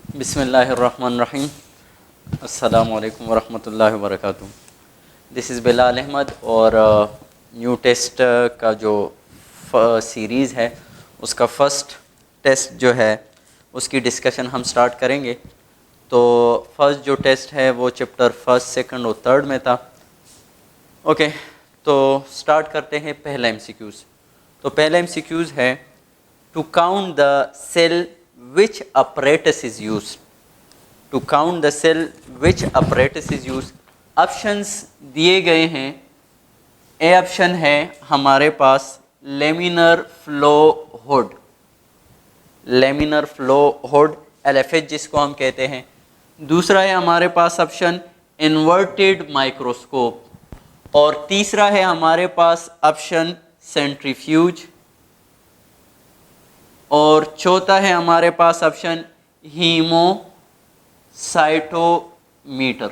बिस्मिल्लाहिर्रहमानिर्रहीम। अस्सलामुअलैकुम वरहमतुल्लाहि वबरकातुहू। दिस इज़ बिलाल अहमद और न्यू टेस्ट का जो सीरीज़ है उसका फ़र्स्ट टेस्ट जो है उसकी डिस्कशन हम स्टार्ट करेंगे। तो फर्स्ट जो टेस्ट है वो चैप्टर फर्स्ट, सेकंड और थर्ड में था। ओके, तो स्टार्ट करते हैं पहला एमसीक्यूज़। तो पहला एमसीक्यूज़ है to count the cell which apparatus is used. To count the cell which apparatus is used. Options दिए गए हैं। ए ऑप्शन है हमारे पास laminar flow hood, laminar flow hood LFH जिसको हम कहते हैं। दूसरा है हमारे पास ऑप्शन इन्वर्टेड माइक्रोस्कोप और तीसरा है हमारे पास ऑप्शन सेंट्रीफ्यूज और चौथा है हमारे पास ऑप्शन हीमोसाइटोमीटर।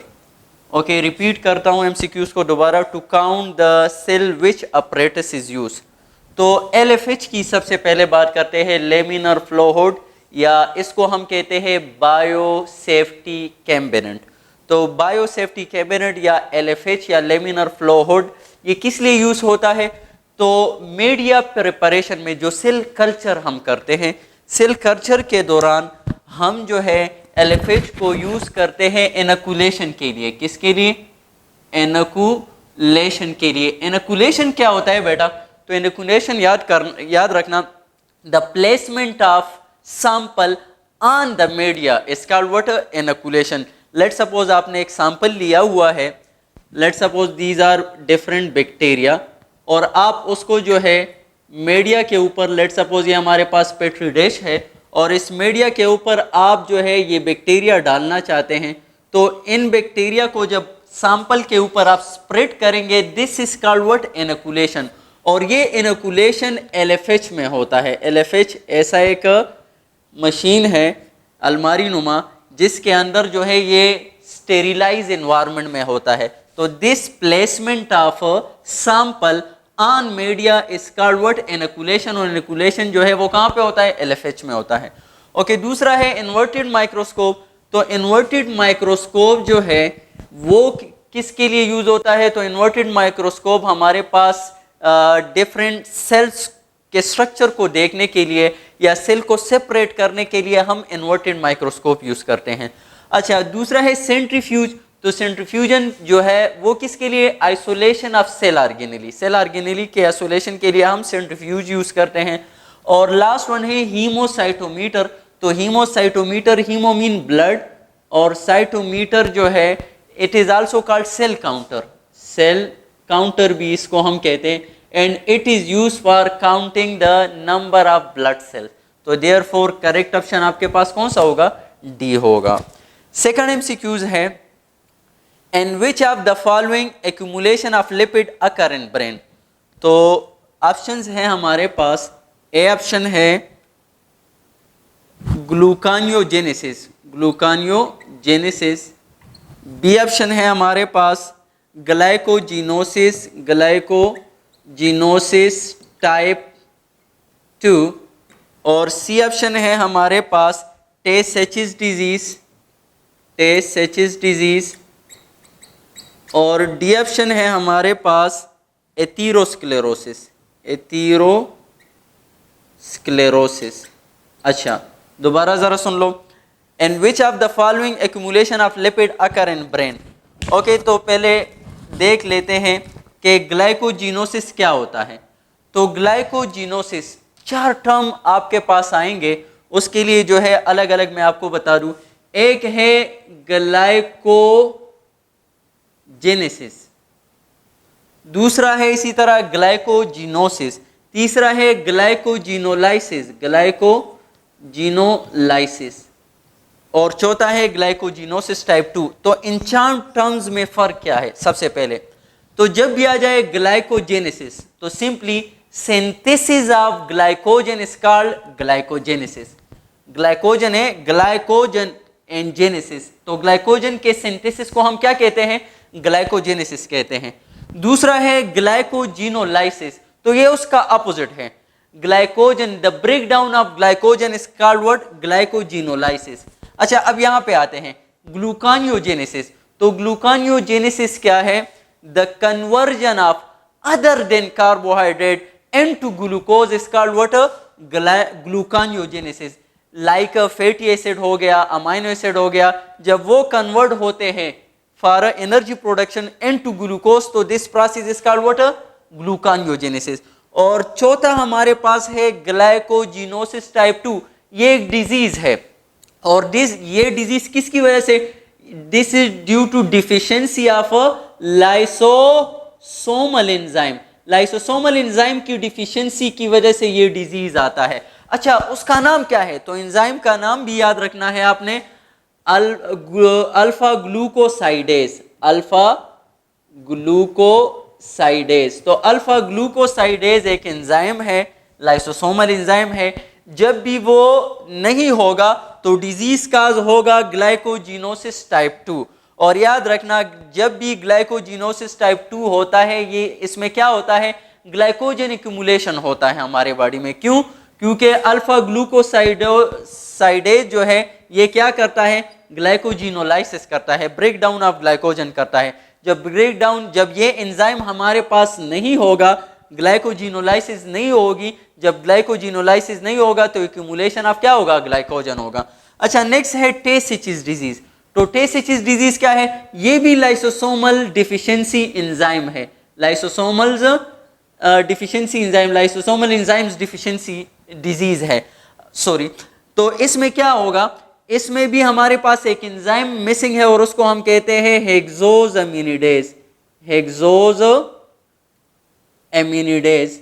ओके, रिपीट करता हूँ एमसीक्यूज को दोबारा। To count the cell which apparatus is use. तो एलएफएच की सबसे पहले बात करते हैं लेमिनर फ्लो हुड या इसको हम कहते हैं बायो सेफ्टी कैबिनेट। तो बायो सेफ्टी कैबिनेट या एलएफएच या लेमिनर फ्लो हुड ये किस लिए यूज होता है? तो मीडिया प्रिपरेशन में जो सेल कल्चर हम करते हैं, सेल कल्चर के दौरान हम जो है एलएफएच को यूज करते हैं इनोकुलेशन के लिए। किसके लिए? इनोकुलेशन के लिए। इनोकुलेशन क्या होता है बेटा? तो इनोकुलेशन याद रखना, the placement of sample on the media is called what? Inoculation. Let suppose आपने एक सैंपल लिया हुआ है, let suppose these are different bacteria और आप उसको जो है मीडिया के ऊपर, लेट सपोज ये हमारे पास पेट्री डिश है और इस मीडिया के ऊपर आप जो है ये बैक्टीरिया डालना चाहते हैं। तो इन बैक्टीरिया को जब सैंपल के ऊपर आप स्प्रेड करेंगे, this is called what? Inoculation. और ये इनोकुलेशन एलएफएच में होता है। एलएफएच ऐसा एक मशीन है अलमारी नुमा जिसके अंदर जो है ये स्टेरिलाइज एनवायरनमेंट में होता है। तो this placement of sample on media is called what? Inoculation. और इनोकुलेशन जो है वो कहाँ पे होता है? एलएफएच में होता है। ओके, दूसरा है इन्वर्टेड माइक्रोस्कोप। तो इन्वर्टेड माइक्रोस्कोप जो है वो किसके लिए यूज होता है? तो इन्वर्टेड माइक्रोस्कोप हमारे पास डिफरेंट सेल्स के स्ट्रक्चर को देखने के लिए या सेल को सेपरेट करने के लिए हम इन्वर्टेड माइक्रोस्कोप यूज करते हैं। अच्छा, दूसरा है सेंट्रीफ्यूज। तो सेंट्रीफ्यूजन जो है वो किसके लिए? Isolation of cell organelle. Cell organelle के आइसोलेशन के लिए हम सेंट्रीफ्यूज यूज करते हैं। और लास्ट वन है हीमोसाइटोमीटर। तो हीमोसाइटोमीटर, हीमो मीन ब्लड और साइटोमीटर जो है it is also called cell counter. Cell counter भी इसको हम कहते हैं and it is use for counting the number of blood cell. तो देयरफॉर करेक्ट ऑप्शन आपके पास कौन सा होगा? डी होगा। सेकंड एमसीक्यूज है in which of the following accumulation of lipid occur in brain। तो ऑप्शंस हैं हमारे पास। ए ऑप्शन है ग्लूकानियोजेनेसिस, ग्लूकानियोजेनेसिस। बी ऑप्शन है हमारे पास ग्लाइकोजिनोसिस, ग्लाइकोजिनोसिस टाइप 2। और सी ऑप्शन है हमारे पास टे-सेचिस डिजीज, टे-सेचिस डिजीज। और डी ऑप्शन है हमारे पास एथीरोस्क्लेरोसिस, एथीरोस्क्लेरोसिस। अच्छा, दोबारा जरा सुन लो। In which of the following accumulation of lipid occur in brain. Okay, तो पहले देख लेते हैं कि ग्लाइकोजिनोसिस क्या होता है। तो ग्लाइकोजिनोसिस 4 टर्म आपके पास आएंगे, उसके लिए जो है अलग अलग मैं आपको बता दूं। एक है ग्लाइकोजेनेसिस, दूसरा है इसी तरह ग्लाइकोजिनोसिस, तीसरा है ग्लाइकोजिनोलाइसिस, ग्लाइकोजिनोलाइसिस और चौथा है ग्लाइकोजिनोसिस टाइप 2। तो इन 4 टर्म्स में फर्क क्या है? सबसे पहले तो जब भी आ जाए ग्लाइकोजेनेसिस तो simply synthesis of glycogen is called glycogenesis. Glycogen है, ग्लाइकोजन एंड जेनेसिस। तो ग्लाइकोजन के सिंथेसिस को हम क्या कहते हैं? ग्लाइकोजेनेसिस कहते हैं। दूसरा है ग्लाइकोजिनोलाइसिस, तो ये उसका अपोजिट है। Glycogen, the breakdown of glycogen is called what? Glycogenolysis. अच्छा, अब यहाँ पे आते हैं ग्लूकानियोजेनेसिस। तो ग्लूकानियोजेनेसिस क्या है? The conversion of other than carbohydrate into glucose is called what? Gluconeogenesis. Like fatty acid हो गया, अमाइनो एसिड हो गया, जब वो कन्वर्ट होते हैं for energy production into glucose, तो this process is called what? Gluconeogenesis. और चौथा हमारे पास है ग्लाइकोजिनोसिस टाइप 2। ये एक डिजीज है, और ये डिजीज किसकी वजह से? This is due to deficiency of lysosomal enzyme. Lysosomal enzyme की डिफिशियंसी की वजह से ये डिजीज आता है। अच्छा, उसका नाम क्या है? तो एंजाइम का नाम भी याद रखना है आपने, अल्फा ग्लूकोसाइडेज। Alpha glucosidase. तो अल्फा ग्लूकोसाइडेज एक एंजाइम है, लाइसोसोमल एंजाइम है। जब भी वो नहीं होगा तो डिजीज काज होगा ग्लाइकोजिनोसिस टाइप 2। और याद रखना, जब भी ग्लाइकोजिनोसिस टाइप 2 होता है, ये इसमें क्या होता है? ग्लाइकोजन एक्यूमुलेशन होता है हमारे बॉडी में। क्यों? क्योंकि अल्फा ग्लूकोसाइडेज जो है ये क्या करता है? ग्लाइकोजिनोलाइसिस करता है, ब्रेक डाउन ऑफ ग्लाइकोजन करता है। जब ये एंजाइम हमारे पास नहीं होगा, ग्लाइकोजिनोलाइसिस नहीं होगी, जब ग्लाइकोजिनोलाइसिस नहीं होगा तो एक्यूमुलेशन ऑफ क्या होगा? ग्लाइकोजन होगा। अच्छा, नेक्स्ट है टे-सिचिस डिजीज। तो टे-सिचिस डिजीज क्या है? ये भी लाइसोसोमल डिफिशियंसी एंजाइम है। Lysosomal deficiency enzyme, lysosomal enzymes deficiency disease है, सॉरी। तो इसमें क्या होगा? इसमें भी हमारे पास एक एंजाइम मिसिंग है और उसको हम कहते हैं हेक्सोजामिनिडेज। हेक्सोजामिनिडेज।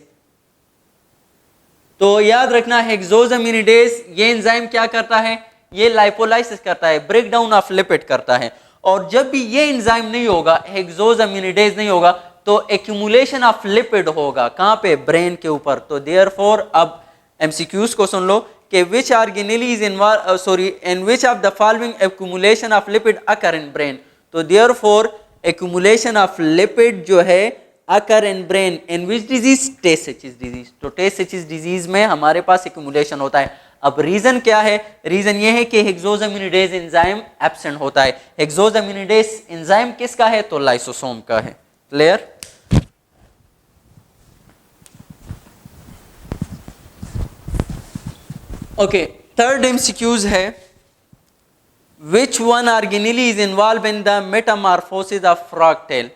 तो याद रखना, हेक्सोजामिनिडेज ये एंजाइम क्या करता है? ये लाइपोलाइसिस करता है, ब्रेक डाउन ऑफ लिपिड करता है। और जब भी ये एंजाइम नहीं होगा, हेक्सोजामिनिडेज नहीं होगा, तो एक्यूमुलेशन ऑफ लिपिड होगा। कहां पे? ब्रेन के ऊपर। तो देयरफॉर अब एमसीक्यूज को सुन लो कि which organelle is involve, sorry, in which of the following accumulation of lipid occur in brain. तो देयरफॉर एक्यूमुलेशन ऑफ लिपिड जो है occur in brain in which disease? Tay Sachs disease. तो टे-सिचिस डिजीज में हमारे पास एक्यूमुलेशन होता है। अब reason क्या है? रीजन ये है कि हेक्सोजामिनिडेज एंजाइम एब्सेंट होता है। हेक्सोजामिनिडेज एंजाइम किसका है? तो लाइसोसोम का है। क्लियर? ओके, थर्ड एमसीक्यूज है, which one organelle is involve in the metamorphosis of frog tail.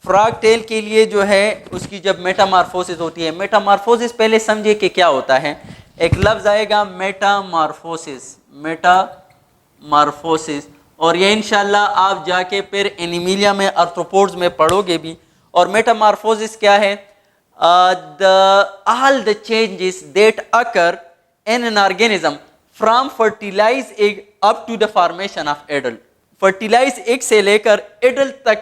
Frog tail के लिए जो है उसकी जब मेटामॉर्फोसिस होती है, मेटामॉर्फोसिस पहले समझिए कि क्या होता है। एक लफ्ज आएगा मेटामॉर्फोसिस, मेटामॉर्फोसिस, और ये इंशाल्लाह आप जाके फिर एनीमिलिया में आर्थ्रोपोड्स में पढ़ोगे भी। और मेटामॉर्फोसिस क्या है? All the changes that occur in an organism from fertilized egg up to the formation of adult। fertilized egg से लेकर adult तक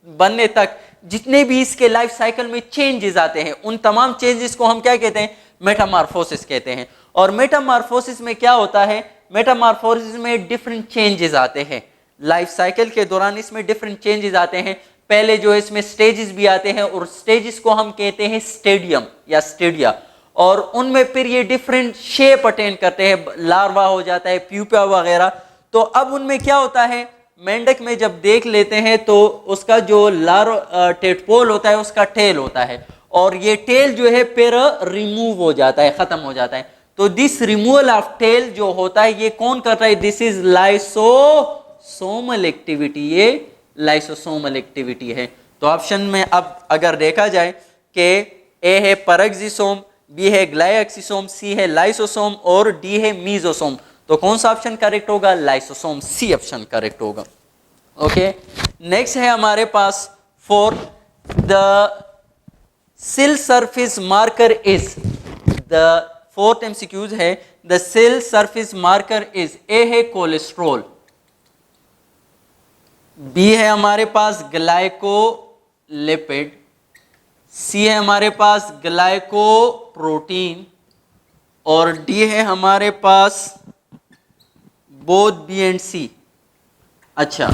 बनने तक जितने भी इसके लाइफ साइकिल में चेंजेस आते हैं, उन तमाम चेंजेस को हम क्या कहते हैं? मेटामॉर्फोसिस कहते हैं। और मेटामॉर्फोसिस में क्या होता है? मेटामॉर्फोसिस में डिफरेंट चेंजेस आते हैं लाइफ साइकिल के दौरान। इसमें डिफरेंट चेंजेस आते हैं। पहले जो इसमें स्टेजेस भी आते हैं, और स्टेजेस को हम कहते हैं स्टेडियम या स्टेडिया। और उनमें फिर ये डिफरेंट शेप अटेन करते हैं, लार्वा हो जाता है, प्यूपा वगैरह। तो अब उनमें क्या होता है? मेंढक में जब देख लेते हैं तो उसका जो टेडपोल होता है उसका टेल होता है, और ये टेल जो है फिर रिमूव हो जाता है, खत्म हो जाता है। तो दिस रिमूवल ऑफ टेल जो होता है ये कौन करता है? This is lysosomal activity. ये लाइसोसोमल एक्टिविटी है। तो ऑप्शन में अब अगर देखा जाए कि ए है पैरेक्सिसोम, बी है ग्लाइक्सिसोम, सी है लाइसोसोम और डी है मीजोसोम, तो कौन सा ऑप्शन करेक्ट होगा? लाइसोसोम, सी ऑप्शन करेक्ट होगा। ओके, नेक्स्ट है हमारे पास four, the cell surface marker is. The fourth MCQs है, the cell surface marker is. A है कोलेस्ट्रॉल, बी है हमारे पास ग्लाइकोलिपिड, सी है हमारे पास ग्लाइकोप्रोटीन, और डी है हमारे पास बोथ बी एंड सी। अच्छा,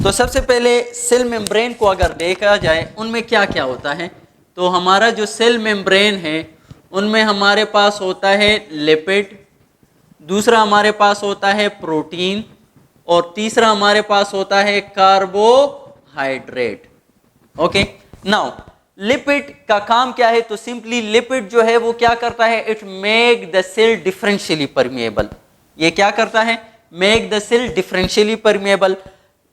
तो सबसे पहले सेल मेम्ब्रेन को अगर देखा जाए उनमें क्या क्या होता है, तो हमारा जो सेल मेम्ब्रेन है उनमें हमारे पास होता है लिपिड, दूसरा हमारे पास होता है प्रोटीन, और तीसरा हमारे पास होता है कार्बोहाइड्रेट। ओके, नाउ लिपिड का काम क्या है? तो सिंपली लिपिड जो है वो क्या करता है? It make the cell differentially permeable. ये क्या करता है? Make the cell differentially permeable.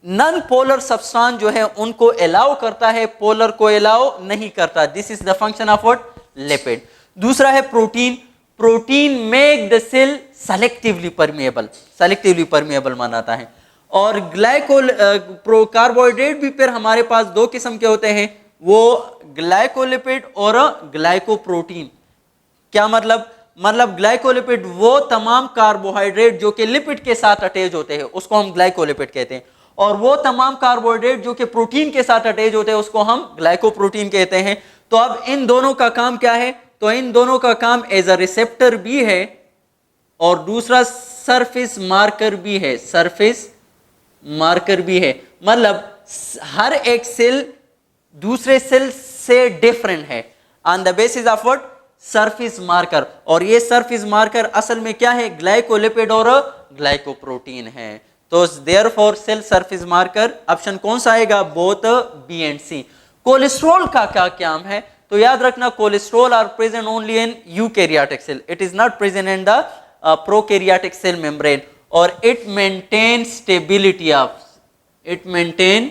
Non polar substance जो है उनको अलाउ करता है, पोलर को अलाउ नहीं करता। This is the function of what? Lipid. दूसरा है protein. Protein make the cell selectively permeable, selectively permeable बनाता है। और कार्बोहाइड्रेट भी फिर हमारे पास दो किस्म के होते हैं, वो ग्लाइकोलिपिड और ग्लाइकोप्रोटीन। क्या मतलब? मतलब ग्लाइकोलिपिड वो तमाम कार्बोहाइड्रेट जो कि लिपिड के साथ अटैच होते हैं उसको हम ग्लाइकोलिपिड कहते हैं, और वो तमाम कार्बोहाइड्रेट जो कि प्रोटीन के साथ अटैच होते हैं उसको हम ग्लाइकोप्रोटीन कहते हैं। तो अब इन दोनों का काम क्या है? तो इन दोनों का काम एज अ रिसेप्टर भी है और दूसरा सरफेस मार्कर भी है, सरफेस मार्कर भी है। मतलब हर एक सेल दूसरे सेल से डिफरेंट है on the basis of what? Surface marker. और ये सरफेस मार्कर असल में क्या है? ग्लाइकोलिपिड और ग्लाइकोप्रोटीन है। तो therefore cell surface marker option कौन सा आएगा? Both B and C. Cholesterol का क्या काम है? तो याद रखना, cholesterol are present only in eukaryotic cell, it is not present in the prokaryotic cell membrane, और it maintain stability of, it maintain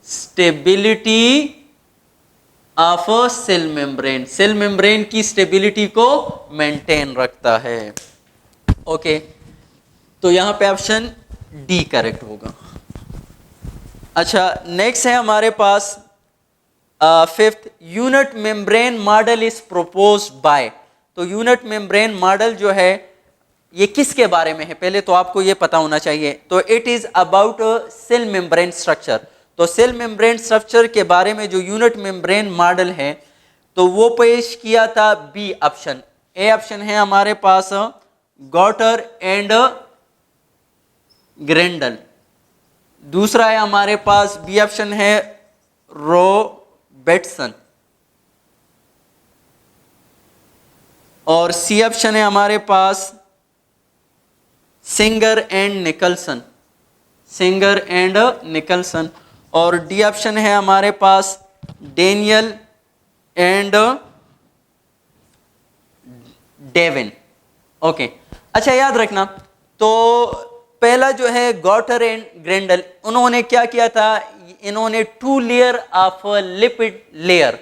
stability of cell membrane, cell membrane की stability को मेंटेन रखता है। ओके, तो यहां पे option D correct होगा। अच्छा, नेक्स्ट है हमारे पास fifth, unit membrane model is proposed by. तो यूनिट मेम्ब्रेन मॉडल जो है ये किसके बारे में है? पहले तो आपको ये पता होना चाहिए। तो it is about cell membrane structure. तो सेल मेम्ब्रेन स्ट्रक्चर के बारे में जो यूनिट मेम्ब्रेन मॉडल है तो वो पेश किया था बी ऑप्शन। ए ऑप्शन है हमारे पास गॉटर एंड ग्रेंडल। दूसरा है हमारे पास बी ऑप्शन है रॉबर्टसन, और सी ऑप्शन है हमारे पास Singer and Nicolson, Singer and Nicolson, और डी ऑप्शन है हमारे पास डेनियल एंड डेविन। ओके, अच्छा याद रखना, तो पहला जो है गॉटर एंड ग्रेंडल, उन्होंने क्या किया था? इन्होंने 2 लेयर ऑफ लिपिड लेयर,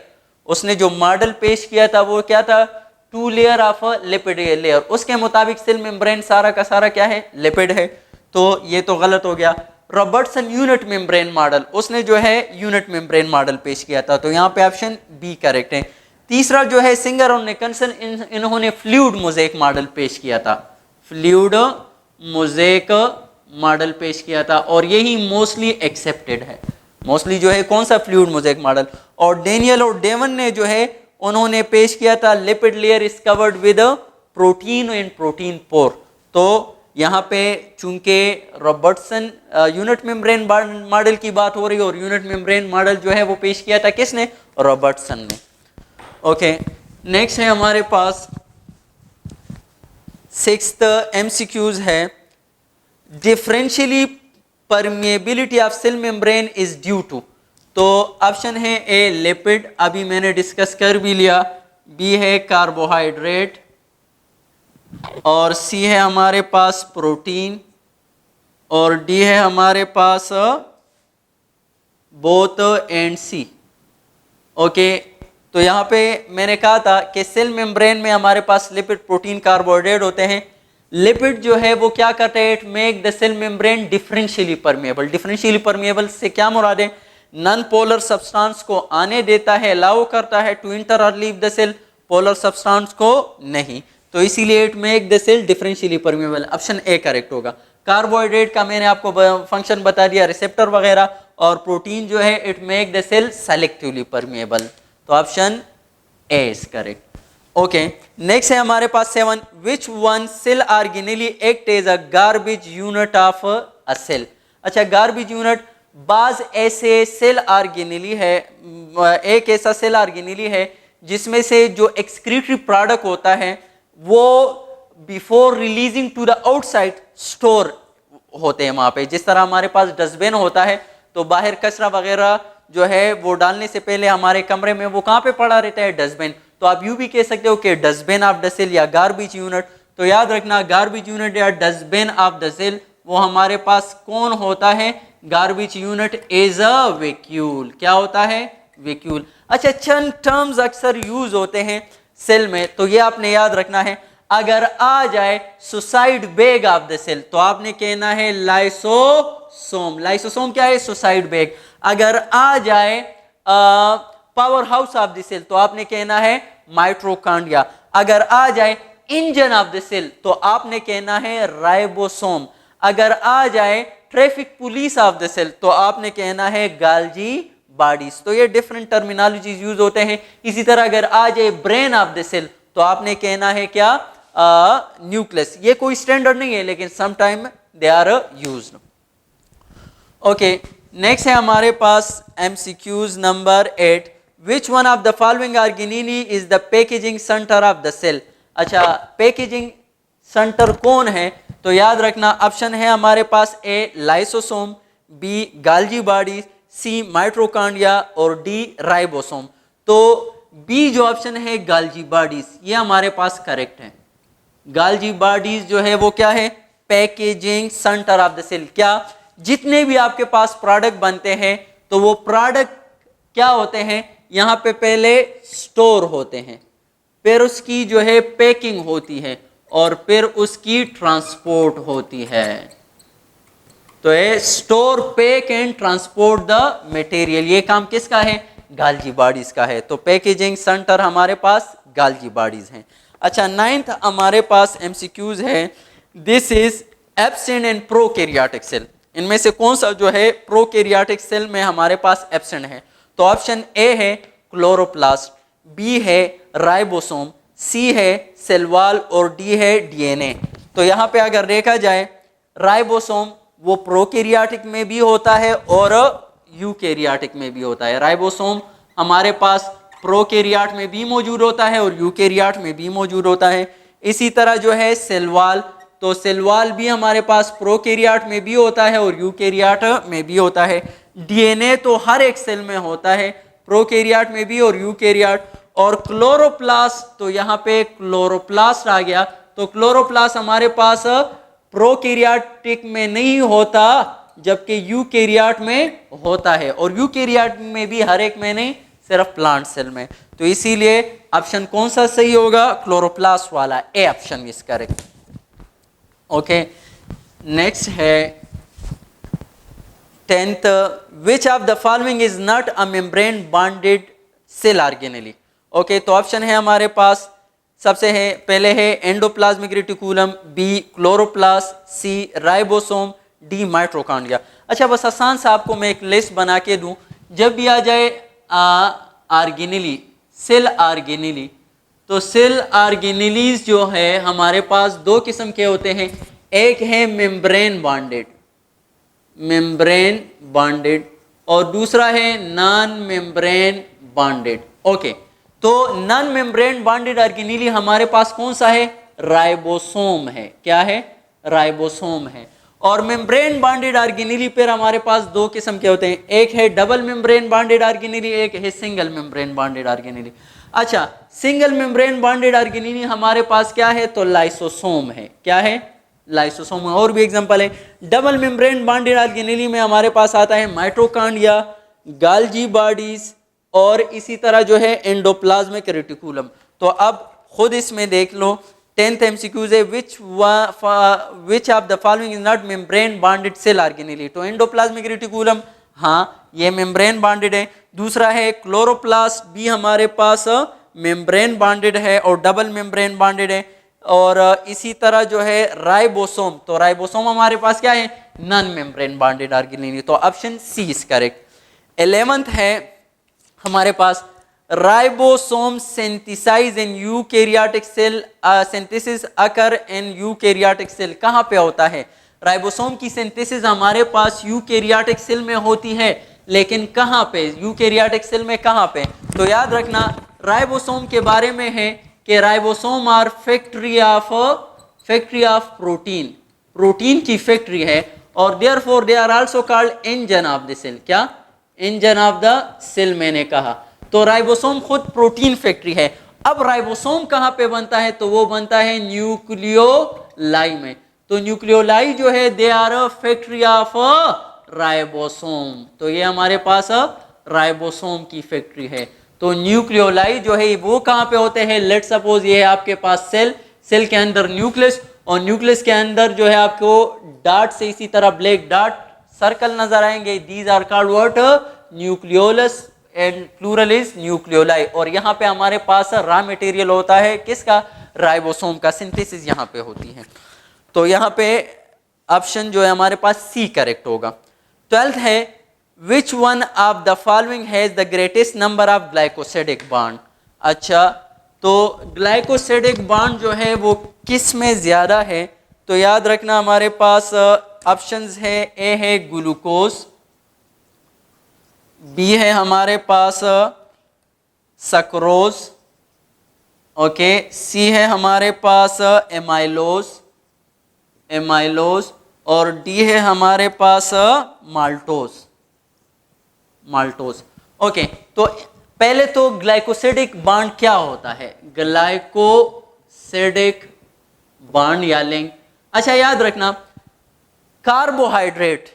उसने जो मॉडल पेश किया था वो क्या था? 2 लेयर ऑफ लिपिड लेयर। उसके मुताबिक सेल मेम्ब्रेन सारा का सारा क्या है? लिपिड है। तो ये तो गलत हो गया। रॉबर्टसन यूनिट मेम्ब्रेन मॉडल, उसने जो है यूनिट मेम्ब्रेन मॉडल पेश किया था, तो यहाँ पे ऑप्शन बी करेक्ट है। तीसरा जो है सिंगर और निकलसन, इन्होंने फ्लूइड मोज़ेक मॉडल पेश किया था, फ्लूइड मोज़ेक मॉडल पेश किया था, और यही मोस्टली एक्सेप्टेड है। मोस्टली जो है कौन सा? Fluid mosaic model. और डेनियल और डेवन ने जो है उन्होंने पेश किया था lipid layer is covered with protein and protein pore. तो यहाँ पे चूंकि रॉबर्टसन यूनिट मेम्ब्रेन मॉडल की बात हो रही है और यूनिट मेम्ब्रेन मॉडल जो है वो पेश किया था किसने? रॉबर्टसन ने। ओके, नेक्स्ट है हमारे पास 6th MCQs है, differentially permeability of cell membrane is due to. तो ऑप्शन है ए लिपिड, अभी मैंने डिस्कस कर भी लिया, बी है कार्बोहाइड्रेट, और सी है हमारे पास प्रोटीन, और डी है हमारे पास बोथ एंड सी। ओके, तो यहाँ पे मैंने कहा था कि सेल मेम्ब्रेन में हमारे पास लिपिड, प्रोटीन, कार्बोहाइड्रेट होते हैं। लिपिड जो है वो क्या करते हैं? It make the cell membrane differentially permeable. Differentially permeable से क्या मुराद है? नॉन पोलर सब्सटेंस को आने देता है, अलाउ करता है टू इंटर और leave the cell, polar substance को नहीं। तो इसीलिए it make the cell differentially permeable. Option A correct होगा। कार्बोहाइड्रेट का मैंने आपको फंक्शन बता दिया, रिसेप्टर वगैरह, और प्रोटीन जो है it make the cell selectively permeable. तो option A is correct. Okay, next है हमारे पास 7, which one cell organelle act as a garbage unit of a cell. अच्छा, गार्बेज यूनिट, बाज ऐसे सेल ऑर्गेनेली है, एक ऐसा सेल ऑर्गेनेली है जिसमें से जो एक्सक्रीटरी प्रोडक्ट होता है वो before releasing to the outside store होते हैं वहाँ पे। जिस तरह हमारे पास डस्टबिन होता है तो बाहर कचरा वगैरह जो है वो डालने से पहले हमारे कमरे में वो कहाँ पे पड़ा रहता है, डस्टबिन। तो आप यूँ भी कह सकते हो कि डस्टबिन ऑफ द सेल या गार्बेज यूनिट। तो याद रखना गार्बेज यूनिट या डस्टबिन ऑफ द सेल वो हमारे पास कौन होता है, garbage unit is a vacuole. क्या होता है, वैक्यूल। अच्छा, चंद टर्म्स अक्सर यूज होते हैं सेल में, तो ये आपने याद रखना है। अगर आ जाए suicide bag of the cell तो आपने कहना है लाइसोसोम। लाइसोसोम क्या है, सुसाइड बैग। अगर आ जाए power house of the cell तो आपने कहना है माइटोकॉन्ड्रिया। अगर आ जाए इंजन ऑफ द सेल तो आपने कहना है राइबोसोम। अगर आ जाए traffic police of the cell तो आपने कहना है गाल्जी बॉडीज। तो ये डिफरेंट टर्मिनोलॉजीज यूज होते हैं। इसी तरह अगर आ जाए ब्रेन ऑफ द सेल तो आपने कहना है क्या, न्यूक्लियस। ये कोई स्टैंडर्ड नहीं है लेकिन sometime they are used. Okay, next है हमारे पास MCQs number 8। Which one of the following organelle is the packaging centre of the cell. अच्छा, पैकेजिंग सेंटर कौन है, तो याद रखना ऑप्शन है हमारे पास A lysosome, B Golgi bodies, C mitochondria और डी राइबोसोम। तो बी जो ऑप्शन है गाल्जी बॉडीज, ये हमारे पास करेक्ट है। गाल्जी बॉडीज जो है वो क्या है, packaging centre of the cell. क्या, जितने भी आपके पास प्रोडक्ट बनते हैं तो वो प्रोडक्ट क्या होते हैं, यहाँ पे पहले स्टोर होते हैं, फिर उसकी जो है पैकिंग होती है और फिर उसकी ट्रांसपोर्ट होती है। तो ये store, pack and transport the material, ये काम किसका है, गाल्जी बॉडीज का है। तो पैकेजिंग सेंटर हमारे पास गाल्जी बॉडीज हैं। अच्छा, 9th हमारे पास MCQs है। This is absent in prokaryotic cell. इनमें से कौन सा जो है प्रोकैरियोटिक सेल में हमारे पास एब्सेंट है। तो ऑप्शन ए है क्लोरोप्लास्ट, बी है राइबोसोम, सी है सेल वॉल और डी है DNA। तो यहाँ पे अगर देखा जाए राइबोसोम वो प्रोकैरियोटिक में भी होता है और यूकैरियोटिक में भी होता है। राइबोसोम हमारे पास प्रोकैरियोट में भी मौजूद होता है और यूकैरियोट में भी मौजूद होता है। इसी तरह जो है सेल वॉल, तो सेल वॉल भी हमारे पास प्रोकैरियोट में भी होता है और यूकैरियोट में भी होता है। DNA तो हर एक सेल में होता है, प्रोकैरियोट में भी और यूकैरियोट। और क्लोरोप्लास्ट, तो यहाँ पे क्लोरोप्लास्ट आ गया, तो क्लोरोप्लास्ट हमारे पास प्रोकैरियोटिक में नहीं होता जबकि यूकैरियोट में होता है, और यूकैरियोट में भी हर एक में नहीं, सिर्फ प्लांट सेल में। तो इसीलिए ऑप्शन कौन सा सही होगा, क्लोरोप्लास्ट वाला, A option is correct. Okay, next है 10th। Which of the following is not a membrane bonded cell organelle. Okay, तो ऑप्शन है हमारे पास सबसे है पहले है endoplasmic reticulum, B chloroplast, C ribosome, D mitochondria. अच्छा, बस आसान सा आपको मैं एक लिस्ट बना के दूं, जब भी आ जाए ऑर्गेनेली, सेल ऑर्गेनेली, तो सेल ऑर्गेनेलीज जो है हमारे पास दो किस्म के होते हैं। एक है मेम्ब्रेन बॉन्डेड, मेम्ब्रेन बॉन्डेड, और दूसरा है नॉन मेम्ब्रेन बॉन्डेड। ओके, तो नॉन मेम्ब्रेन बॉन्डेड ऑर्गेनेली हमारे पास कौन सा है, राइबोसोम है। क्या है, राइबोसोम है। और मेम्ब्रेन बॉन्डेड ऑर्गेनेली पर हमारे पास दो किस्म के होते हैं, एक है डबल मेम्ब्रेन बॉन्डेड ऑर्गेनेली, एक है सिंगल मेम्ब्रेन बॉन्डेड ऑर्गेनेली। अच्छा, सिंगल मेम्ब्रेन बॉन्डेड ऑर्गेनेली हमारे पास क्या है, तो लाइसोसोम है। क्या है, लाइसोसोम। और भी एग्जांपल है, डबल मेम्ब्रेन बॉन्डेड ऑर्गेनेली में हमारे पास आता है माइटोकॉन्ड्रिया, गाल्जी बॉडीज और इसी तरह जो है एंडोप्लाज्मिक रेटिकुलम। तो अब खुद इसमें देख लो, 10th MCQs है which of the following is not membrane bonded cell organelle. तो एंडोप्लाज्मिक रेटिकुलम, हाँ ये मेम्ब्रेन बॉन्डेड है। दूसरा है क्लोरोप्लास्ट, भी हमारे पास मेम्ब्रेन बॉन्डेड है और डबल मेम्ब्रेन बॉन्डेड है। और इसी तरह जो है राइबोसोम, तो राइबोसोम हमारे पास क्या है, नॉन मेम्ब्रेन बॉन्डेड ऑर्गेनेली। तो option C is correct. 11th है हमारे पास ribosome synthesise in eukaryotic cell, synthesis occur in eukaryotic cell. कहाँ पे होता है, राइबोसोम की सिंथेसिस हमारे पास यूकैरियोटिक सेल में होती है, लेकिन कहाँ पे, यूकैरियोटिक सेल में कहाँ पे। तो याद रखना राइबोसोम के बारे में है कि ribosome are factory of factory of protein, protein की फैक्ट्री है, और therefore they are also called engine of the cell. क्या? इंजन ऑफ द सेल मैंने कहा। तो राइबोसोम खुद प्रोटीन फैक्ट्री है। अब राइबोसोम कहाँ पे बनता है? तो वो बनता है न्यूक्लियोलाई में। तो न्यूक्लियोलाई जो है they are a factory of ribosome. तो ये हमारे पास राइबोसोम की फैक्ट्री है। तो न्यूक्लियोलाई जो है वो कहाँ पे होते हैं? लेट सपोज ये है आपके पास सेल, सेल के अंदर न्यूक्लियस, और न्यूक्लियस के अंदर जो है आपको डार्ट से इसी तरह ब्लैक डार्ट सर्कल नजर आएंगे। These are called what? Nucleolus, and plural is nucleoli. और यहाँ पे हमारे पास रॉ मटेरियल होता है किसका? राइबोसोम का। सिंथेसिस यहाँ पे होती है। तो यहाँ पे ऑप्शन जो है हमारे पास सी करेक्ट होगा। 12th है which one of the following has the greatest number of glycosidic bond. अच्छा, तो ग्लाइकोसिडिक बॉन्ड जो है वो किस में ज्यादा है? तो याद रखना हमारे पास ऑप्शंस है, ए है ग्लूकोज, बी है हमारे पास सक्रोज, ओके, सी है हमारे पास एमाइलोज, एमाइलोज, और डी है हमारे पास माल्टोज, माल्टोज। ओके, तो पहले तो ग्लाइकोसिडिक बॉन्ड क्या होता है? ग्लाइकोसिडिक बॉन्ड या लिंक। अच्छा, याद रखना कार्बोहाइड्रेट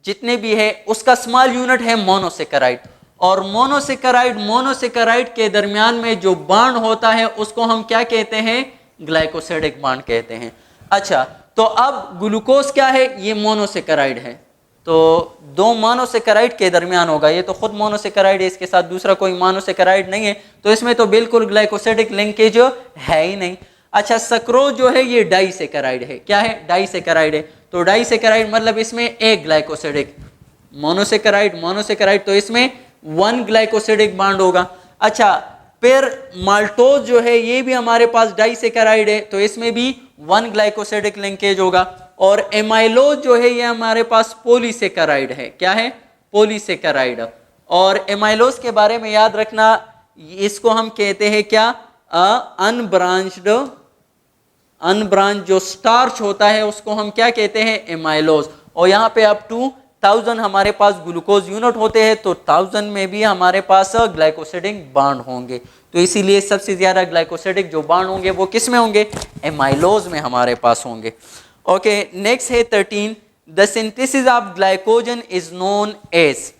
जितने भी है उसका स्मॉल यूनिट है मोनोसेकेराइड, और मोनोसेकेराइड के दरमियान में जो बॉन्ड होता है उसको हम क्या कहते हैं? ग्लाइकोसिडिक बॉन्ड कहते हैं। अच्छा, तो अब ग्लूकोज क्या है? ये मोनोसेकेराइड है, तो दो मोनोसेकेराइड के दरमियान होगा। ये तो खुद मोनोसेकेराइड है, इसके साथ दूसरा कोई मोनोसेकेराइड नहीं है, तो इसमें तो बिल्कुल ग्लाइकोसिडिक लिंकेज है ही नहीं। अच्छा, सक्रोज जो है ये डाइसेकेराइड है। क्या है? डाइसेकेराइड है। तो डाइसेकेराइड मतलब इसमें एक ग्लाइकोसिडिक, मोनोसेकेराइड तो इसमें वन ग्लाइकोसिडिक बॉन्ड होगा। अच्छा, फिर माल्टोज जो है ये भी हमारे पास डाइसेकेराइड है, तो इसमें भी वन ग्लाइकोसिडिक लिंकेज होगा। और एमाइलोज जो है ये हमारे पास पॉलीसेकेराइड है। क्या है? पॉलीसेकेराइड। और एमाइलोज के बारे में याद रखना, इसको हम कहते हैं क्या? अनब्रांच जो स्टार्च होता है उसको हम क्या कहते हैं? एमाइलोज। और यहाँ पे अप टू 1000 हमारे पास ग्लूकोज यूनिट होते हैं, तो 1000 में भी हमारे पास ग्लाइकोसिडिक बॉन्ड होंगे। तो इसीलिए सबसे ज्यादा ग्लाइकोसिडिक जो बॉन्ड होंगे वो किस में होंगे? एमाइलोज में हमारे पास होंगे। ओके, नेक्स्ट है 13, the synthesis of glycogen is known as.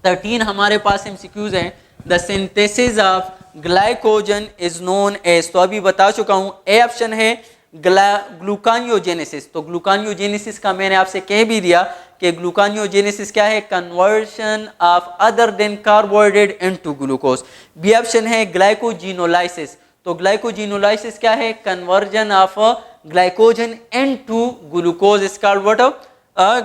13 हमारे पास एमसीक्यूज हैं। The synthesis of glycogen is known as, तो अभी बता चुका हूं। ए ऑप्शन है ग्लूकानियोजेनेसिस। तो ग्लूकानियोजेनेसिस का मैंने आपसे कह भी दिया कि ग्लूकानियोजेनेसिस क्या है? Conversion of other than carbohydrate into glucose. B option है ग्लाइकोजिनोलाइसिस। तो ग्लाइकोजिनोलाइसिस क्या है? Conversion of glycogen into glucose is called what?